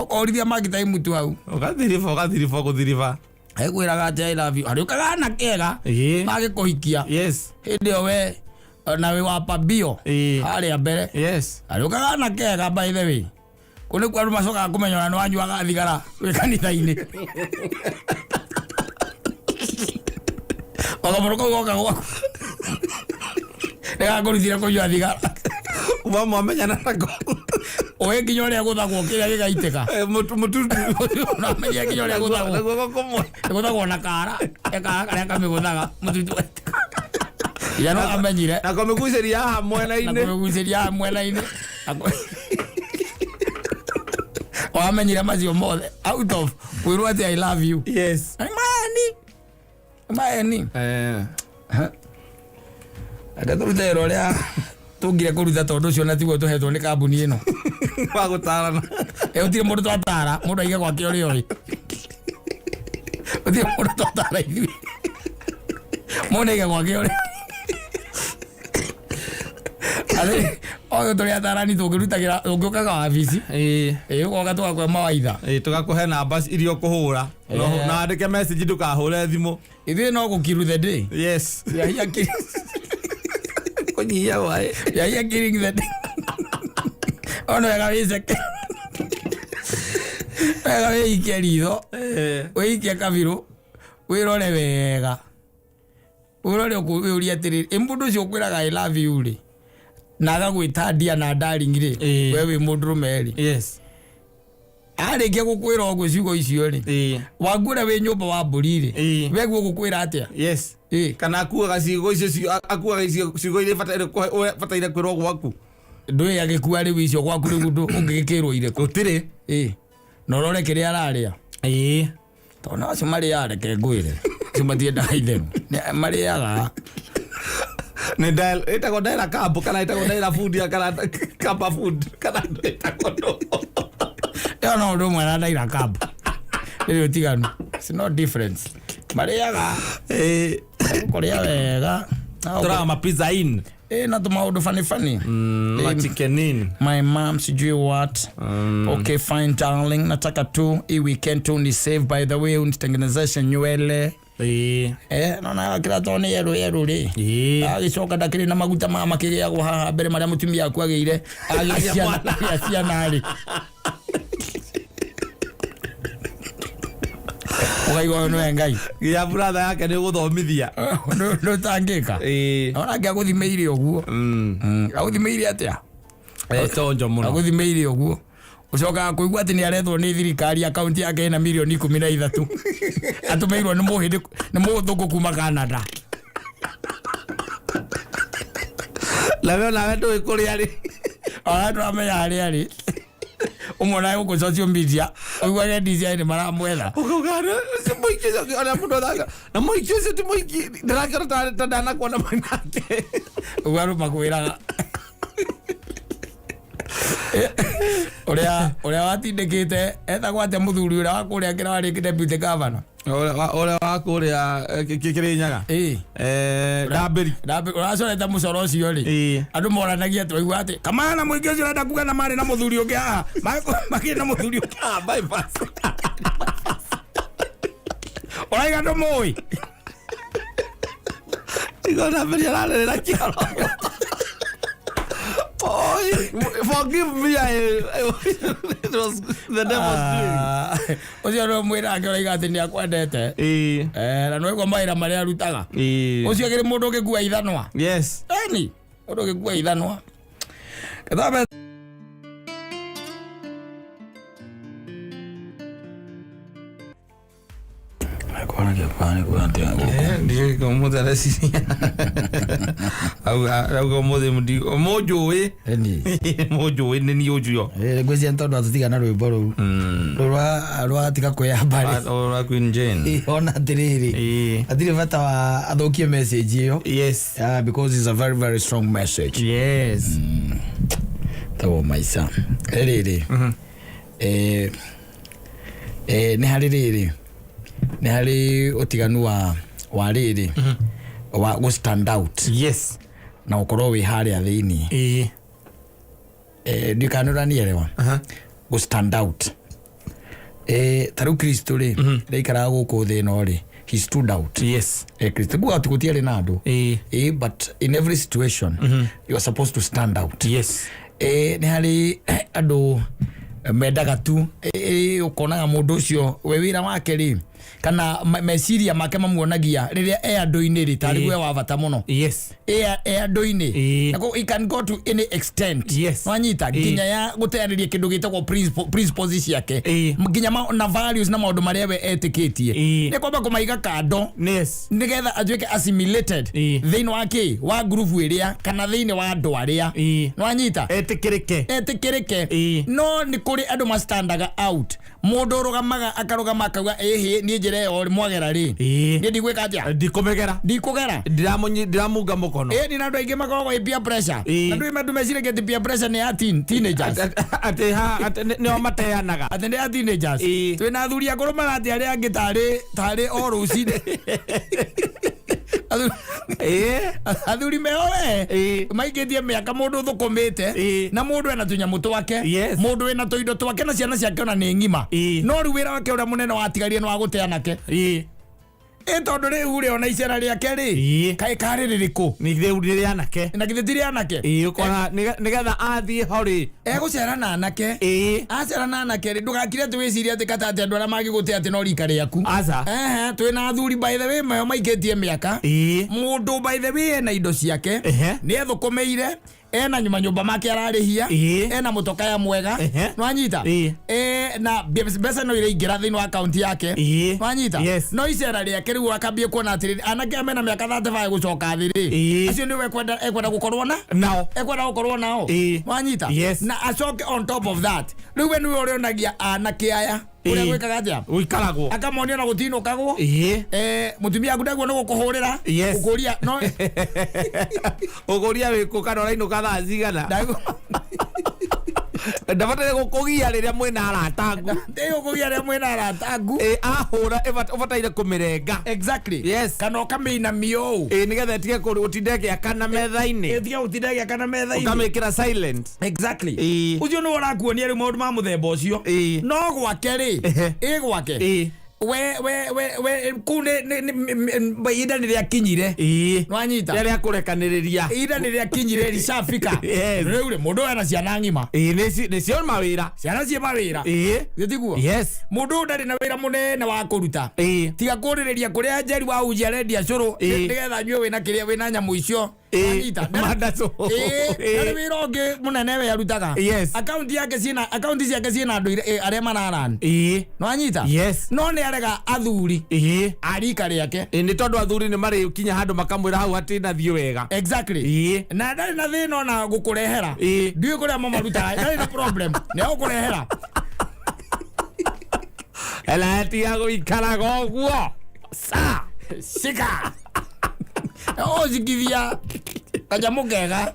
kurithia magitime tu hau
ugathirifa kuthirifa
egwiraga ati I love you ari ukaga na kega mage kuhikia
yes
hindi we na we wa pabio ari mbere
yes
ari ukaga na kega by the way kuni kwa macoka kumenyana no anyuaga thigara we kanitha-ini ogamoroka goka gwaku nega kurithira kunyua thigara
uma mwamenyana nako
oe kinyo ria guthagwo kiria gigaiteka
mututu
unamenya kinyo ria guthagwo na kara karia kamiguthaga mututu ya no amenyire
na komiguceria haha
mwena-ini amenyire macio mothe out of kwirwo ati I love you
yes
maeni agaturute roria tungire kuruta tondu cio na tiguo tuhetwo ni kambuni ino
wa gutarana
utire mundu twatara mundu aige gwake uri oi utire mundu twatara ithui mundu aige gwake uri ale oyo turi atarani tungirutagira tungiukaga wabici ugoka tugakwe mawaitha
tugakuhe namba irio kuhura na andike message ndukahure thimu
ithui no gukiru the day
yes
kunyia wae ya killing the day Ono wega wiceke. Wega wiikie ritho. Wiikie kabiru. Wirore wega. Wirore ukuria atiriri. Imbudu ucio ukwiraga I love you ri. Na agagwita ndia na darling ri. We wi mundurume ri.
Yes.
Arikia gukwira ogwo ciugo icio ri. Wangura wi nyumba wa mburi ri. We gwo gukwira atia?
Yes. Kana akuaga ciugo icio akuaga ciugo ile fataire kwirwo gwaku.
Ndwe agikua ri wicio gwaku ri gundu ungikirwo ire gutire. Norore kiria araria. Tona acio mari areke ngwire. Cimatie ndaithe. Mariaga.
Ne dial itago ndaira kambo kana itago ndaira food kana kamba food kana itago ndo.
No ndo mwana ndaira kambo. Rio tiganu. It's no difference. Mariaga. Korea wega.
Tora ma pizza in.
Na tumaudu funny.
Ma chicken in.
My mom sijui what. Okay fine darling. Nataka tu hii weekend tu ni save by the way unitengenezesha nywele. Nona kira toni yeru ri. Agicoka ndakiri na maguta mama kiria gwa haha mbere maria mutumia aku agire. Agia nari. Ugaigwa no engai.
Ya brother yake ni guthomithia.
No tangika. Ona ngia guthimeire oguo. Aguthimeire atia?
Tonjo muno.
Aguthimeire oguo. Ucoka kuigua ati ni arethwo ni thirikari account yake ina milioni 13. Atumeirwo ni muhindi ni muthungu kuma Canada.
Lawe ndo ikuria ri.
Ora ndo amenya ari. Umona yuko social media. Uigwa ni design ni maramwetha.
Ukugana simuikiza ona mundu thanga. Na muikize ti muiki. Ndakira tandana kuona manake.
Ugaru makwiraga. Oria watindikite etagwo atia muthuri uria wakuria kira warikite deputy governor.
Oria wakuria Kirinyaga. Ndambiri.
Uracorete mucoro ucio ri. Andu moranagia twaigua ati kamana muingi ucio urenda kuga na mari na muthuri ungi haha. Makiri na muthuri ungi haha bypass. Oraiga ndo moi.
Igona mbere ararera kiaro. Forgive me, it was the devil's doing.
Ucio ndo mwira ake oraiga ati ni akwendete. Na no igwa maira maria arutaga. Ucio kiri mundu ngikua ithanwa.
Yes.
Ni mundu ngikua ithanwa. Kethabe Kwana kia pani kwa ante yangu.
Ndiyo kama mtu anasisi. Au mode mudi mojo we. Mojo we ni ojo.
Gwezi antondo atutiga na rwimbo ru. Rwa tika kwa habari.
Ora Queen Jane.
Ona tiriri. Atire bata wa athokie message iyo.
Yes.
Because it's a very very strong message.
Yes.
Tawo maisa. Riri. Ni hariri. Ni hari utiganu wa riri wa go stand out.
Yes.
Na ukoro wi hari athini. Ndikanura ni elewa. Go stand out. Taru Kristo ri reikara guku thino ri he stood out.
Yes.
Kristo gwa atukutiere na andu. But in every situation you are supposed to stand out.
Yes.
Ni hari andu mendaga tu ukonaga mundu ucio we wira wake ri kana meciria make mamuonagia riria andu-ini ri tari we wa bata muno.
Yes.
Andu-ini nako it can go to any extent.
Yes.
Wanyita ginya ya guteaniria kindu gitagwo principles ciake ginya na values na maundu maria we etikitie ni kwamba kumaiga kando.
Yes.
Nigetha ajuike assimilated thiini wake wa group iria kana thiini wa andu aria wanyita etikirike no ni kuri andu mastandaga out. Mundu rugamaga akarugama akauga ni njire yo mwagera ri ni ndigwika atia ndikugera
ndiramunga mukono
ni na andu aingi makoragwo peer pressure. Andu mecire get peer pressure ni ya teenagers
ate ni o mateanaga
ate ni ya teenagers. Twina athuri akuru marati aria angi tari o rucine athuri meowe maikitie miaka mundu thukumite na mundu ena tunyamu twake mundu ena tuindo twake na ciana ciake ona ni ngima no riu wira wake uria munene watigarie no aguteanake tondu riu ri ona icera riake ri kai kari ririku
ni riu ri anake
na githitiri anake
ukona nigetha athie hori
gucera na anake acera na anake ri ndugakire twiciria ati kata ati andu aria magigutia ati no rika riaku
aza
twina athuri by the way mayo maikitie miaka mundu by the way ena indo ciake ni ethukumeire ena nyumba make ararihia ena mutokaya mwega nwanyita na besa no iraingira thini wa account yake nwanyita no icera riake riu akambie kuona atiri anake amena miaka 35 gucoka thiri acio ni ekwenda gukorwo nao ekwenda gukorwo nao nwanyita na acoke on top of that riu we ni urionagia anake aya uria gwikaga atia
uikaragwo
akamonia na gutinukagwo mutumia aku ndaguo no gukuhurira ukuria no
uguria wiku kana urainuka thaa cigana ndabatare gukugia riria mwina aratangu
ndio kugia riria mwina aratangu
ahura ubataire kumirenga
exactly kana ukamina mio
nigetha etige gutindeke akana metha-ini
etige gutindeke akana metha-ini
ukamikira silent
exactly ucio no urakuonia ri maundu ma muthemba ucio no gwake ri gwake we kune ida ni ria kinyire nwanyita
ria kurekaniriria
ida ni ria kinyire rishafika riu ri mundu ana ciana ngima
ni cio mawira
ciana cie mawira gitiguo mundu ndari na wira munene wa kuruta tiga kuririria kuria njeri wa ujia redia curu nigetha nyue wina kiria wina nyamu icio
mandato
nari wira ungi munene we arutaga account ciake ciina andu aria manaran nwanyita no ni arega athuri arika riake
ni tondu athuri ni mari kinya handu makamwira hau ati na thio wega
exactly na ndari na thina na gukurehera ndiu kuria mamaruta ndari na problem ni gukurehera
ela ati ago ikaraga guo sa
sika ozigithia kanyamu kega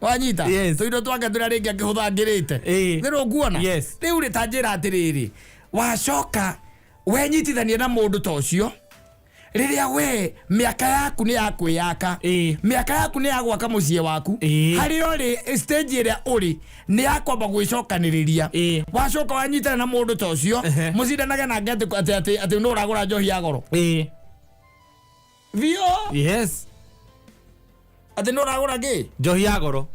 wanyita tuindo twake turia ringi akihuthangirite niru nguona riu ri tanjira atiriri wacoka wenyitithanie na mundu ta ucio riria we miaka yaku ni ya kwiyaka miaka yaku ni ya gwaka mucie waku hari uri stage iria uri ni ya kwamba gwicokaniriria wacoka wanyitana na mundu ta ucio mucindanage nake ati no uragura njohi ya goro vio ati no uragura ngi
njohi ya goro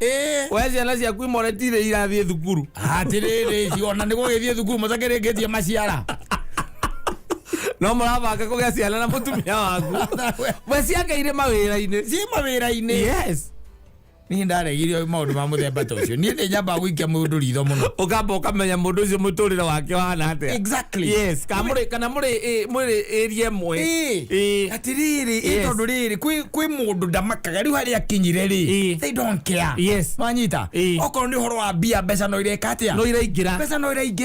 we ciana ciaku imoretire irathie thukuru
atiriri ciona ni gugithie thukuru mutakiringitie maciara
no murabanga kugia ciana na mutumia waku we ciangeire mawira-ini ni ndaregirio maundu ma muthemba ta ucio ni njamba gwikia mundu ritho muno ukamba ukamenya mundu ucio muturire wake wana atia
exactly
kana muri area mwe
atiriri tondu riri kwi mundu ndamakaga riu haria kinyire ri they don't care manyita okorwo ni horo wa bia mbeca no ireka atia
no iraingira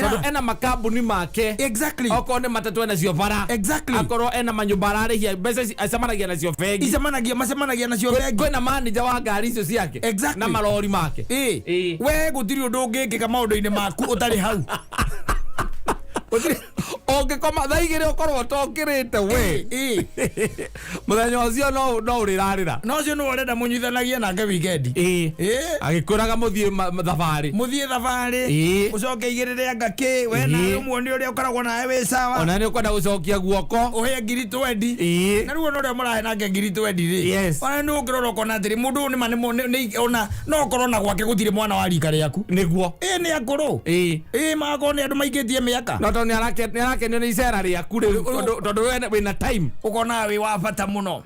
tondu
ena makambuni make
exactly
okorwo ni matatu ena cio bara akorwo ena manyumba ararihia mbeca acemanagia nacio bengi
macemanagia nacio bengi
kwina manager wa ngari icio ciake na marori make
we gutiri undu ungikika maundu-ini maku utari hau
ongikoma thaigire ukorwo tokirite we muthenya ucio no urirarira
no cio no urenda munyithanagie nake weekend
agikuraga muthie thabari
ucoke igirire ngaki we na muoni uria ukoragwo nawe wi sawa
ona ni ukwenda gucokia guoko
uhe ngiri 20 na riu no uria murahe nake ngiri 20 ri ona ni ukirora kona atiri mundu ni ona no ukorwo na gwake gutire mwana wa rika riaku
niguo
ni akuru mago ni andu maikitie miaka
no ni arakenio ni icera riaku riu tondu wina time
ukona wi wa bata muno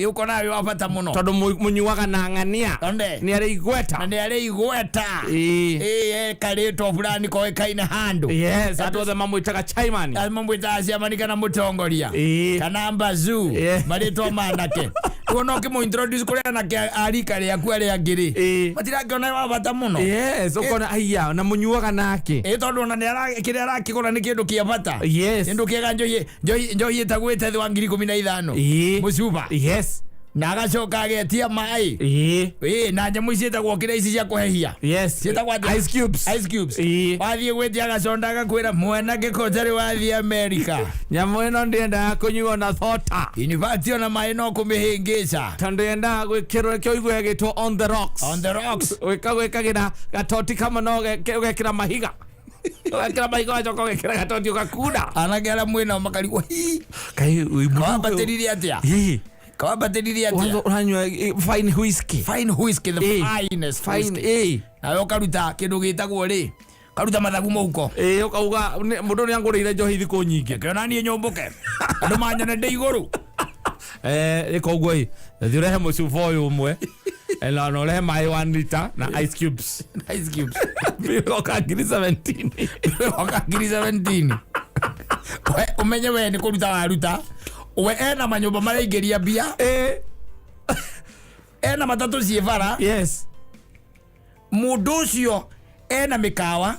ukona wi wa bata muno
tondu munyuaga na ng'ania ni ari igweta karitwo fulani koekaine handu atu othe mamwitaga chaimani
mamwitaga ciamani kana mutongoria kana mbazu maritwo manake uno ukimuintroduce kuri anake arika riaku aria ngiri matirakiona wa bata muno
ukona aya na munyuaga nake
tondu ona kiria arakigura ni kindu kia bata kindu kiega njohi itagwite thi wa 15,000 mucuba na agacoka agetia mai na nyamu cietagwo kira ici cia kuhehia cietagwo
ice cubes
wathie gwetia agaconda agakwira mwena gikotari wathie America
nyamu ino ndiendaga kunyuo na thota
university ona mai no kumihingica
tondu yendaga gwikirwo kio igwegitwo on the rocks
wikagira
gatoti kama no ugekira mahiga Kira baiko achoko kira gatoti ukakuna.
Anagera mwena makarigwa hi.
Kai uibu.
Kawabateriria atia. Kawabateriria atia.
Unanywa fine whiskey.
Fine whiskey, the finest
fine.
Na yo karuta kindu gitagwo ri. Karuta mathagu muhuko.
Ukauga mundu ni angurire njohi thiku nyingi.
Kiona nie nyomboke. Andu manyone ndi iguru.
Ikoguo thiurehe mucuba uyu umwe. Ela no lehe mai 1 liter na ice cubes.
Ice cubes.
Oka ngiri 17.
Oka ngiri 17. We umenye we ni kuruta waruta. We ena manyumba maraigeria bia. Ena matatu cievara.
Yes.
Mundu ucio ena mikawa.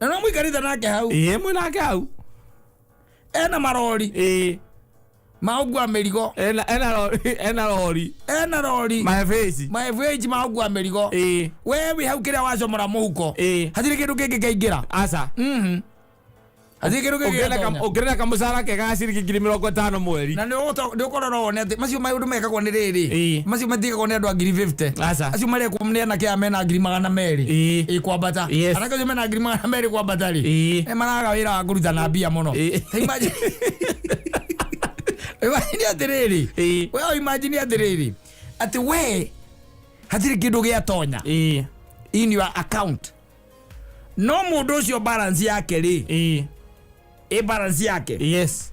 Na no muikarita nake hau.
Mwe nake hau.
Ena marori. Maugwa merigo.
Ena lori. My face
maugwa merigo. Wewe hau kiria wacomora muhuko. Hatire kindu kingi kaingira.
Asa.
Hatire kindu kingi.
Ongerera kamusara ke ga ciringi 50 mweri.
Na ndio korora one ati macio maundu mekagwo ni riri. Macio matigagwo ni andu a 50.
Asa.
Acio mare kumnena kia mena 200. Kwambata. Anaka cio mena 200 kwambata ri. Maraga wira wa kuruta na mbia muno. Imagine. Imagine atiriri. Wewe imagine atiriri. Ati we hatire kindu gia tonya. In your account. No mundu ucio balance yake ri. Balance yake.
Yes.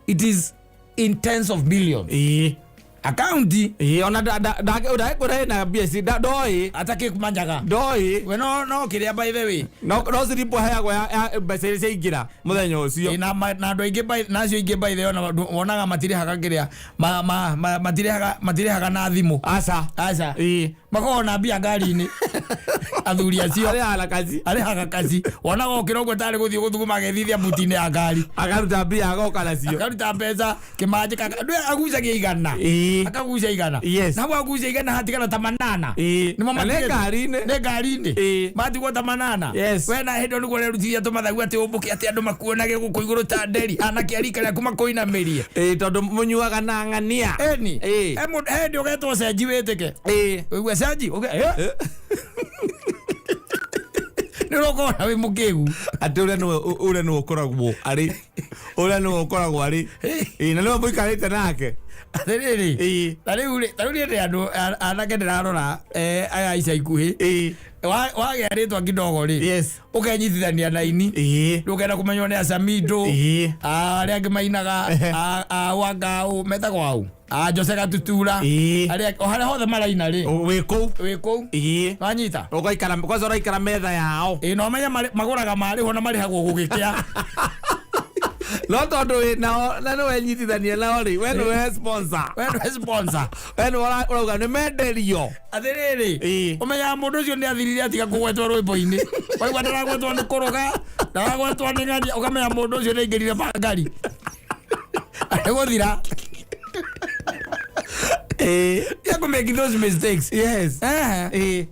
It is in tens of billions. Account.
Ona da kore na BSC doi
atake kumanjaga.
Doi.
We no kiria by the way.
No siripo haya ya BSC igira muthenya ucio.
Na ndo inge by nacio inge by the ona wonaga matire haga kiria matire haga na thimu.
Asa.
Makona bia ngari-ini. Athuri acio
ari haga
kazi wonaga okirogwo tari guthii guthuguma gethithia butine ya ngari
akaruta bia agoka nacio
akaruta mbeca kimanjika ndu agucagia igana akagucia igana na agucia igana hatigana ta manana
nimo
ngari-ini matigwo ta manana we na hindo niguo rerutithia tumathagu ati umbuke ati andu makuonage guku iguru ta nderi anake arika rĩaku makuinamirie
tondu munyuaga na ng'ania
ndi ugetwo cenji witike uigua cenji nirokona wi mukigu
ati ule no ukoragwo ari na no muikarite nake
atiriri taruri andu anake ndirarora aya ica ikuhi wagĩa rĩtwa kidogo rĩ ũkenyitithania na ini ndũkenda kũmenywo nĩ acamindo arĩa angĩ mainaga wangau metagwo au Jose Gatutura harĩa hothe maraina rĩ wĩ kũu wanyita
ũgaikara kwanza ũraikara metha yao
no ũmenye magũraga marĩho na marĩhagwo gũgĩkĩa
no tondu wina na no wenyitithania nao ri we no sponsor we no urauga ni menderio
athiriri umenya mundu ucio ni athirire atiga kugwetwo rwimbo-ini waigua ndaragwetwo ni kuruga ndaragwetwo ni ng'ania ukamenya mundu ucio ni ingirire ngari aguthira ya go make those mistakes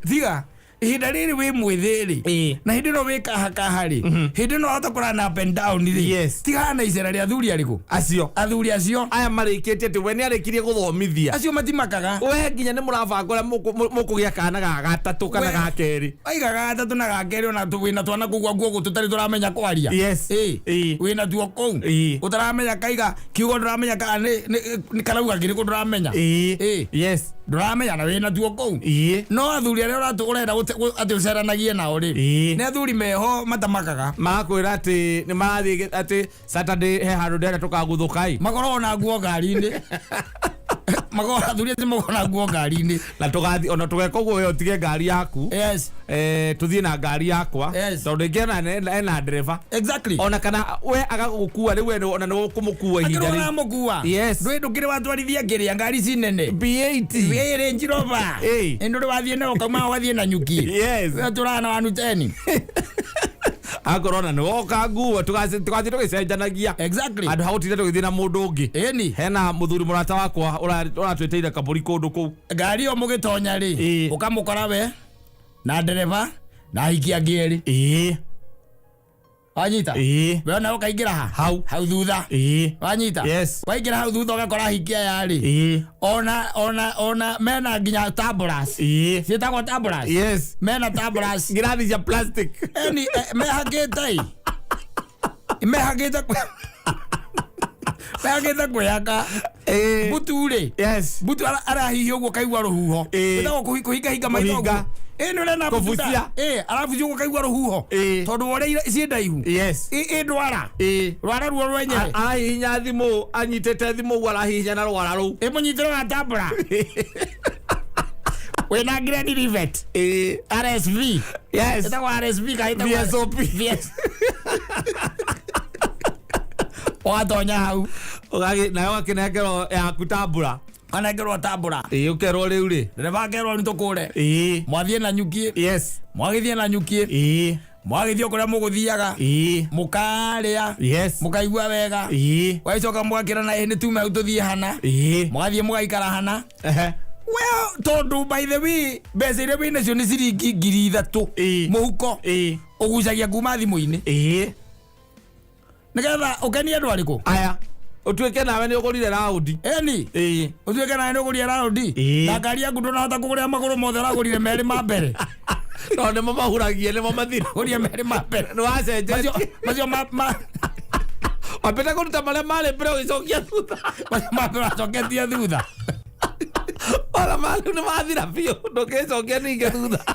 thiga ihinda rĩrĩ wĩ mwĩthĩ-rĩ na hĩndĩ ĩno wĩ kaha rĩ hĩndĩ ĩno hota kũrana up and down rĩ tigana na icera rĩa athuri arĩkũ athuri acio
aya marĩkĩtie atĩ we nĩ arĩkirie gũthomithia
acio matimakaga
we nginya nĩ mũrabanga ũrĩa mũkũgĩa kana ga gatatũ kana ga kerĩ
waiga gatatũ na ga kerĩ ona wĩna twana kũgua guogu tũtarĩ tũramenya kwaria wĩna tuo kũu ũtaramenya kaiga kiugo ndũramenya nĩ karauga kĩrĩkũ ndũramenya ndũramenya na wĩna tuo kũu no athuri arĩa ũrenda ati uceranagie nao ri ni athuri meho matamakaga
makwira ati ni marathie ati Saturday he handu ndenda tukaguthukai
makorwo na nguo ngari-ini makorwo athuri ati makorwo na nguo ngari-ini
na tugathi ona tugeka uguo we utige ngari yaku tuthie na ngari yakwa tondu ingena ena driver ona kana we agagukua riu we ona no kumukua ihinda ri
mukua ndui ndukire watwarithia ngiria ngari cinene B80 Range Rover nduri wathie na ukama wathie na nyuki we turana wanu 10
akorona ni woka nguo tugathi tugicenjanagia andu hagutire tugithie na mundu ungi hena muthuri murata wakwa uratweteire kaburi kundu kuu
ngari yo mugitonya ri ukamukora we na ndereva na hikia ngieri Wanyita we na ukaingira hau thutha wanyita waingira hau thutha ugakora hikia yari ona mena nginya tablas cietagwo tablas mena tablas
ngirathi cia plastic
mehagite kweyaka buture butu arahihi uguo kaigua ruhuho ndagwo kuhinga maitho uguo no na kufucia alafu uguo kaigua ruhuho tondu wore ciendaihu ndwara ruo rwenyewe
ahihinya thimu anyitete thimu uguo arahihinya na rwara ruu
munyitire na tabla wena grade rivet RSV ndagwo RSV kaita
VSOP
watonya hau
nayo akinengero yaku tabura
anengerwo tabura
ukerwo riu ri
ndebakerwo ni tukure mwathie na nyukie mwagithie na nyukie mwagithio kuria muguthiaga mukaria mukaigua wega waicoka mwakira na ni tume au tuthie hana mwathie mugaikara hana well tondu by the way mbeca iria wina cio ni ciringi 3,000 muhuko ugucagia kuma thimu-ini nigetha ukenie andu ariku
aya utuike nawe ni ugurire raundi
utuike nawe ni ugurire raundi na ngari yaku ndunahota kugurira maguru mothe uragurire meri ma mbere
no nimo mahuragie nimo mathira
guria meri ma mbere
ni wacenjetie
macio
wapeta kuruta maria mari mbere ugicokia thutha
ma mbere ucoketie thutha
ora maru ni mathira biu ndugicokia ninge thutha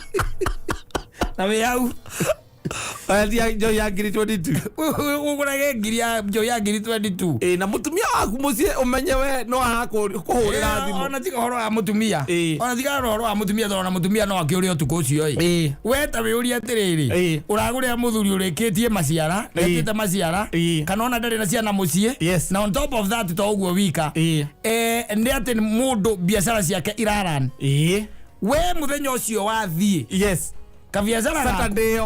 na we au
Adia Joy ya ngiri 22
ugurage ngiri ya Joy ya ngiri 22
na mutumia waku mucie umenye we no akuhurira thimu
ona tiga horo wa mutumia ona tiga horo wa mutumia tona mutumia no akiuria utuku ucio we ta we uria atiriri uragurira muthuri urikitie maciara nekite maciara kana ona ndari na ciana mucie na on top of that to uguo wika ndi ati mundu biashara ciake iraran we muthenya ucio wathie kabiashara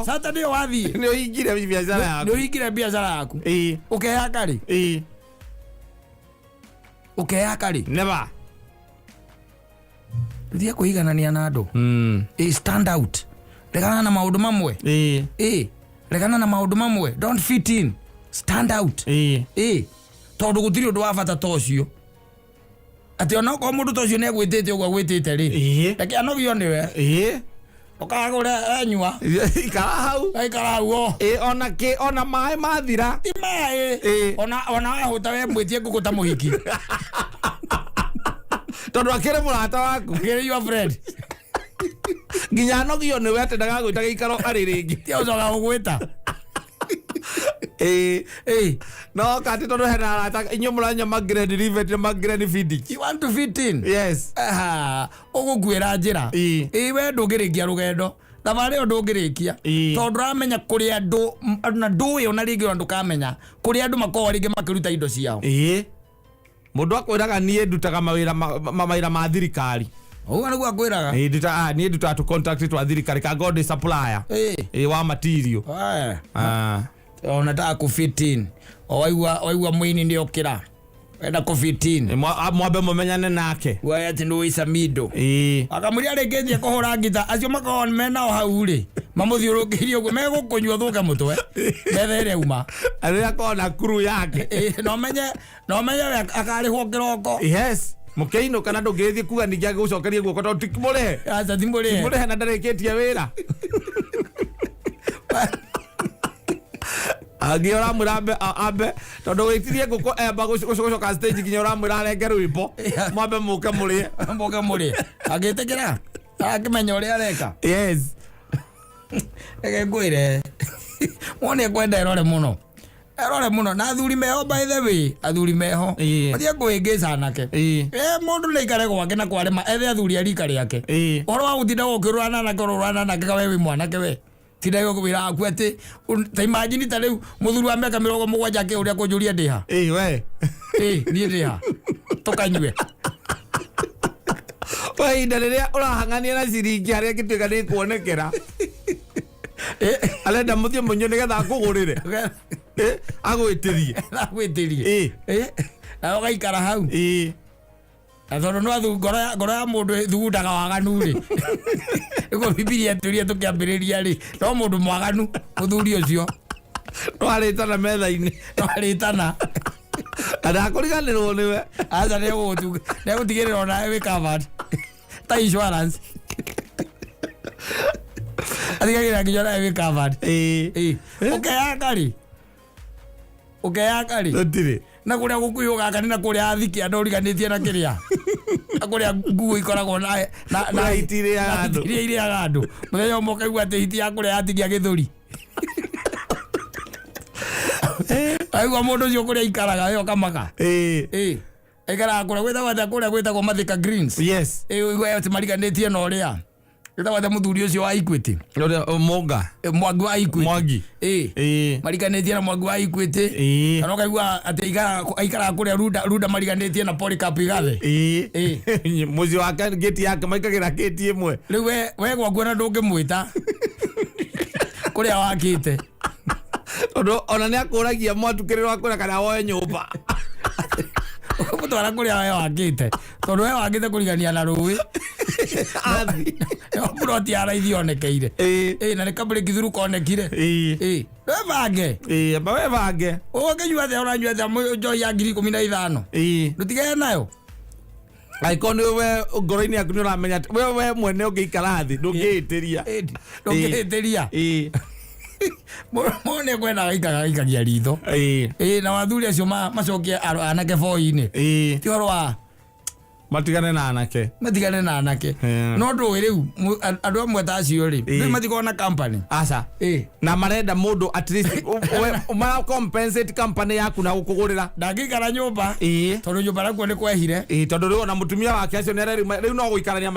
Saturday wathi
ni uhingire biashara yaku
ni uhingire biashara yaku ukehaka ri
never
ndia kuiganania na andu stand out regana na maundu mamwe regana na maundu mamwe don't fit in stand out tondu gutiri undu wa bata tocio ati ona ko mundu tocio ne gwitite ugo gwitite ri reke anogio niwe ukagure enywa ikara hau
ona mai mathira
imai ona wahuta we mwitie ngukuta muhiki
tondu akire murata waku
akire your friend
nginya nogio ni wete ndaga gwita gikaro ari ringi
ti ucoka gugwita
no kati tondu hena arata inyo muranya magrade rivet na magrade feeding
you want to fit in ugukwira njira we ndungirikia rugendo thabari ndungirikia tondu ramenya kuri andu na nduwe ona ringi andu kamenya kuri andu makoo ringi makiruta indo ciao
mundu akwiraga nie ndutaga mawira ma thirikari
uga niguo akwiraga
nie ndutaga tu contract twa thirikari ka god supplier wa material
ona ta ku fit in waigua mwini ndio kira wenda ku fit in
mwambe mumenyane nake
we ati ndu isa mido akamuria regeje kuhura ngita acio makoo mena o hau ri mamuthiurukirie uguo megukunywa thuka mutwe bethere uma
aria kona kuru yake
no menye we akarihwo kiroko
mukeino kana ndungithie kuga ningi agucokerie guoko tondu tikimure
aca timure
na ndarikitie wira agiora murambe ambe tondu witirie nguko emba gucoka stage nginya uramwira arenge rwimbo mwambe muke murie
agitikira akimenya uria areka ege ngwire wone kwenda erore muno na athuri meho by the way athuri meho athia kuingica nake mundu ni ikare gwake na kwarema ethe athuri arika riake uhoro wa gutinda gukirurana nake kawe wi mwanake we tinda yo kuwira aku ati ta imagine ta riu muthuri wa miaka 70 ake uria kunjuria ndiha
we
ni ndiha tukanywe
we ndariria urahangania na ciringi haria gituika ni kuonekera alenda muthie munyo nigetha akugurire
agwitirie na ugaikara hau na tondu no ngoro ya mundu thugundaga waganu ri iko bibilia turia tukiambiriria ri no mundu mwaganu muthuri ucio
Twaritana metha-inĩ.
Twaritana.
Ndakũriganĩrwo nĩwe.
Aca nĩgũtigĩrĩra onawe wĩ covered. Ta insurance. Atigagĩrĩra nginya onawe wĩ covered. Ũkeyaka rĩ.
Gũtirĩ.
Na kũrĩa gũkũiywo gaka nĩ na kũrĩa athiki andũ ũriganĩtie na kĩrĩa. Na kũrĩa nguo ikoragwo na
hiti
irĩaga andũ. Mũthenya ũmwe ũkaigua atĩ hiti ya kũrĩa yatigia gĩthũri. Aigua mũndũ ũcio kũrĩa ikaraga we ũkamaka. Aikaraga kũrĩa gwĩtagwo Mathika Greens.
Yes.
Atĩ mariganĩtie na ũrĩa. Gwĩtagwo atĩ mũthuri ũcio wa Equity. Mwangi wa Equity.
Mwangi.
Mariganĩtie na Mwangi wa Equity. Kana ũkaigua atĩ aikaraga kũrĩa Runda mariganĩtie na Polycarp Igathe.
Mũciĩ wake gĩti yake maikagĩra gĩti ĩmwe.
Rĩu we gwaku ona ndũngĩmwĩta. Kũrĩa wakĩte.
Tondũ ona nĩakũragia mwatukĩrĩrwo akwĩra kana woe nyũmba.
Ũmũtwara kũrĩa we wakĩte. Tondũ we wakĩte kũrigania na rũĩ. Mũroti araithi onekeire. Na nĩ kabũrĩki thuru konekire. Webange.
Webange.
Ũgĩnyua thĩa ũranyua thĩa njohi ya 15,000. Ndũtigane nayo.
Aiko nĩ we ngoro-inĩ yaku nĩ ũramenya atĩ we mwene ũngĩikara thĩ ndũngĩhĩtĩria.
Ndũngĩhĩtĩria. Mone kwenda gaikagia ritho. Na wathuri acio macokie anake boĩ-inĩ. Ti ũhoro wa
matigane na anake.
No ndũĩ rĩu andũ amwe ta acio rĩ rĩu matikoragwo na company.
Aca. Na marenda mũndũ at least mara compensate company yaku na gũkũgũrĩra.
Ndangĩikara nyũmba. Tondũ nyũmba nakuo nĩ kwehire.
Tondũ rĩu ona mũtumia wake acio rĩu no gũikarania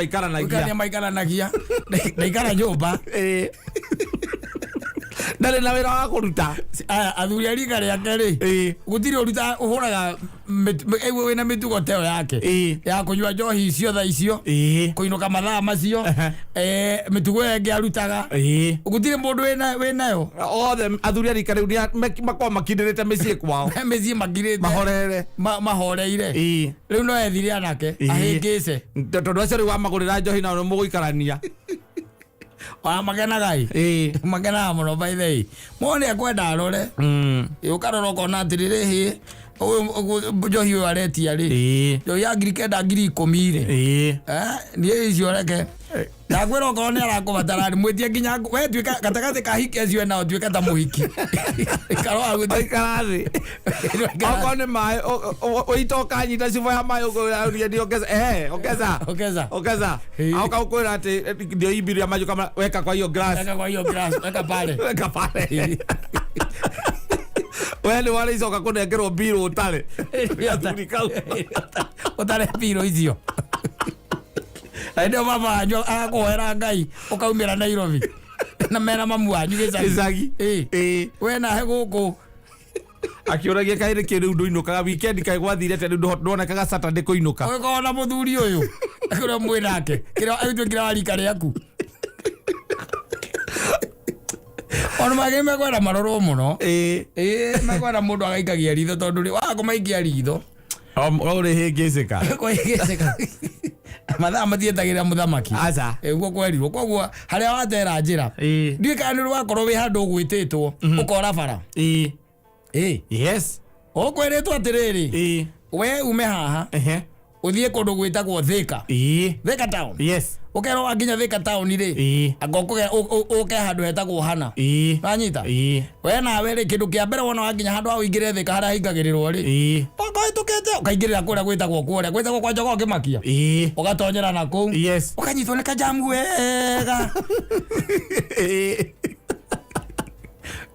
maikaranagia.
Ndaikara nyũmba.
Ndarĩ na wĩra wa kũruta.
Athuri a rika rĩake rĩ gũtirĩ ũruta ũhũraga wĩna mĩtugo teo yake ya kũnyua njohi icio thaa icio kũinũka mathaa macio mĩtugo ĩngĩ arutaga gũtirĩ mũndũ wĩnayo.
Othe athuri a rika rĩu makoragwo makindĩrĩte mĩciĩ kwao. Mĩciĩ
makirĩte mahoreire. Rĩu no ethire anake ahĩngĩce.
Tondũ acio rĩu wamagũrĩra njohi nao mũgũikarania.
Makenaga makenaga mũno by the way. Mone akwenda arore ũkarora ũkona atĩrĩrĩ njohi ũyũ aretia rĩ njohi ya 9,010 rĩ niĩ icio reke ndakwĩra okorwo nĩ arakũbatara rĩ mwĩtie nginya we tuĩka gatagatĩ ka hiki acio nao tuĩka ta mũhiki. Ikara thĩ okorwo nĩ maĩ ũita ũkanyita cuba ya maĩ ongeza aoka ũkwĩra atĩ ndio imbiria maji kama weka kwa hiyo glass weka pale we nĩ warĩcoka kũnengerwo mbirũ ũtarĩ mbirũ icio. Ndio baba wanyu agakuhera Ngai ukaumira Nairobi na mena mamu wanyu gĩcagi. We nahe gũkũ akĩũragia kaĩrĩ kĩrĩu ndũinũkaga weekend kaĩ gwathire tondũ ndonekaga Saturday kũinũka. Ũgĩkorwo na mũthuri ũyũ akĩũrĩa mwĩ nake kĩrĩa agĩtuĩkĩra wa rika rĩaku. Ona magĩ mekwenda marorwo mũno. Mekwenda mũndũ agaikagia ritho tondũ wako maikia ritho ũrĩ hĩngĩcĩka mathaa matietagĩrĩra mũthamaki. Aca ũguo kwerirwo koguo harĩa watera njĩra ndiũĩ kana nĩ wakorwo wĩ handũ ũgwĩtĩtwo ũkora bara. Yes ũkwĩrĩtwo atĩrĩrĩ we ume haha ũthiĩ kũndũ gwĩtagwo Thika Town. Ũkerwo wakinya Thika Town rĩ ũke handũ hetagwo hana wanyita we nawe rĩ kĩndũ kĩa mbere wona wakinya handũ ha ũingĩre Thika harĩa hingagĩrĩrwo rĩ ũkahĩtũkĩte ũkaingĩrĩra kũrĩa gwĩtagwo kwa Njogoo Kĩmakia ũgatonyera na kũu ũkanyitwo nĩ kajamu wega.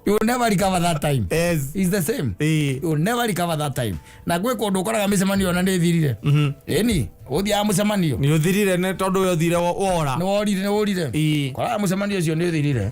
You will never recover that time. It's the same. You will never recover that time. Na gwĩ kũndũ ũkoraga mĩcemanio na nĩ thirire. Ĩni ũthiaga mũcemanio nĩ ũthirire nĩ tondũ we ũthire wora. Nĩ worire. Koraga mũcemanio ũcio nĩ ũthirire.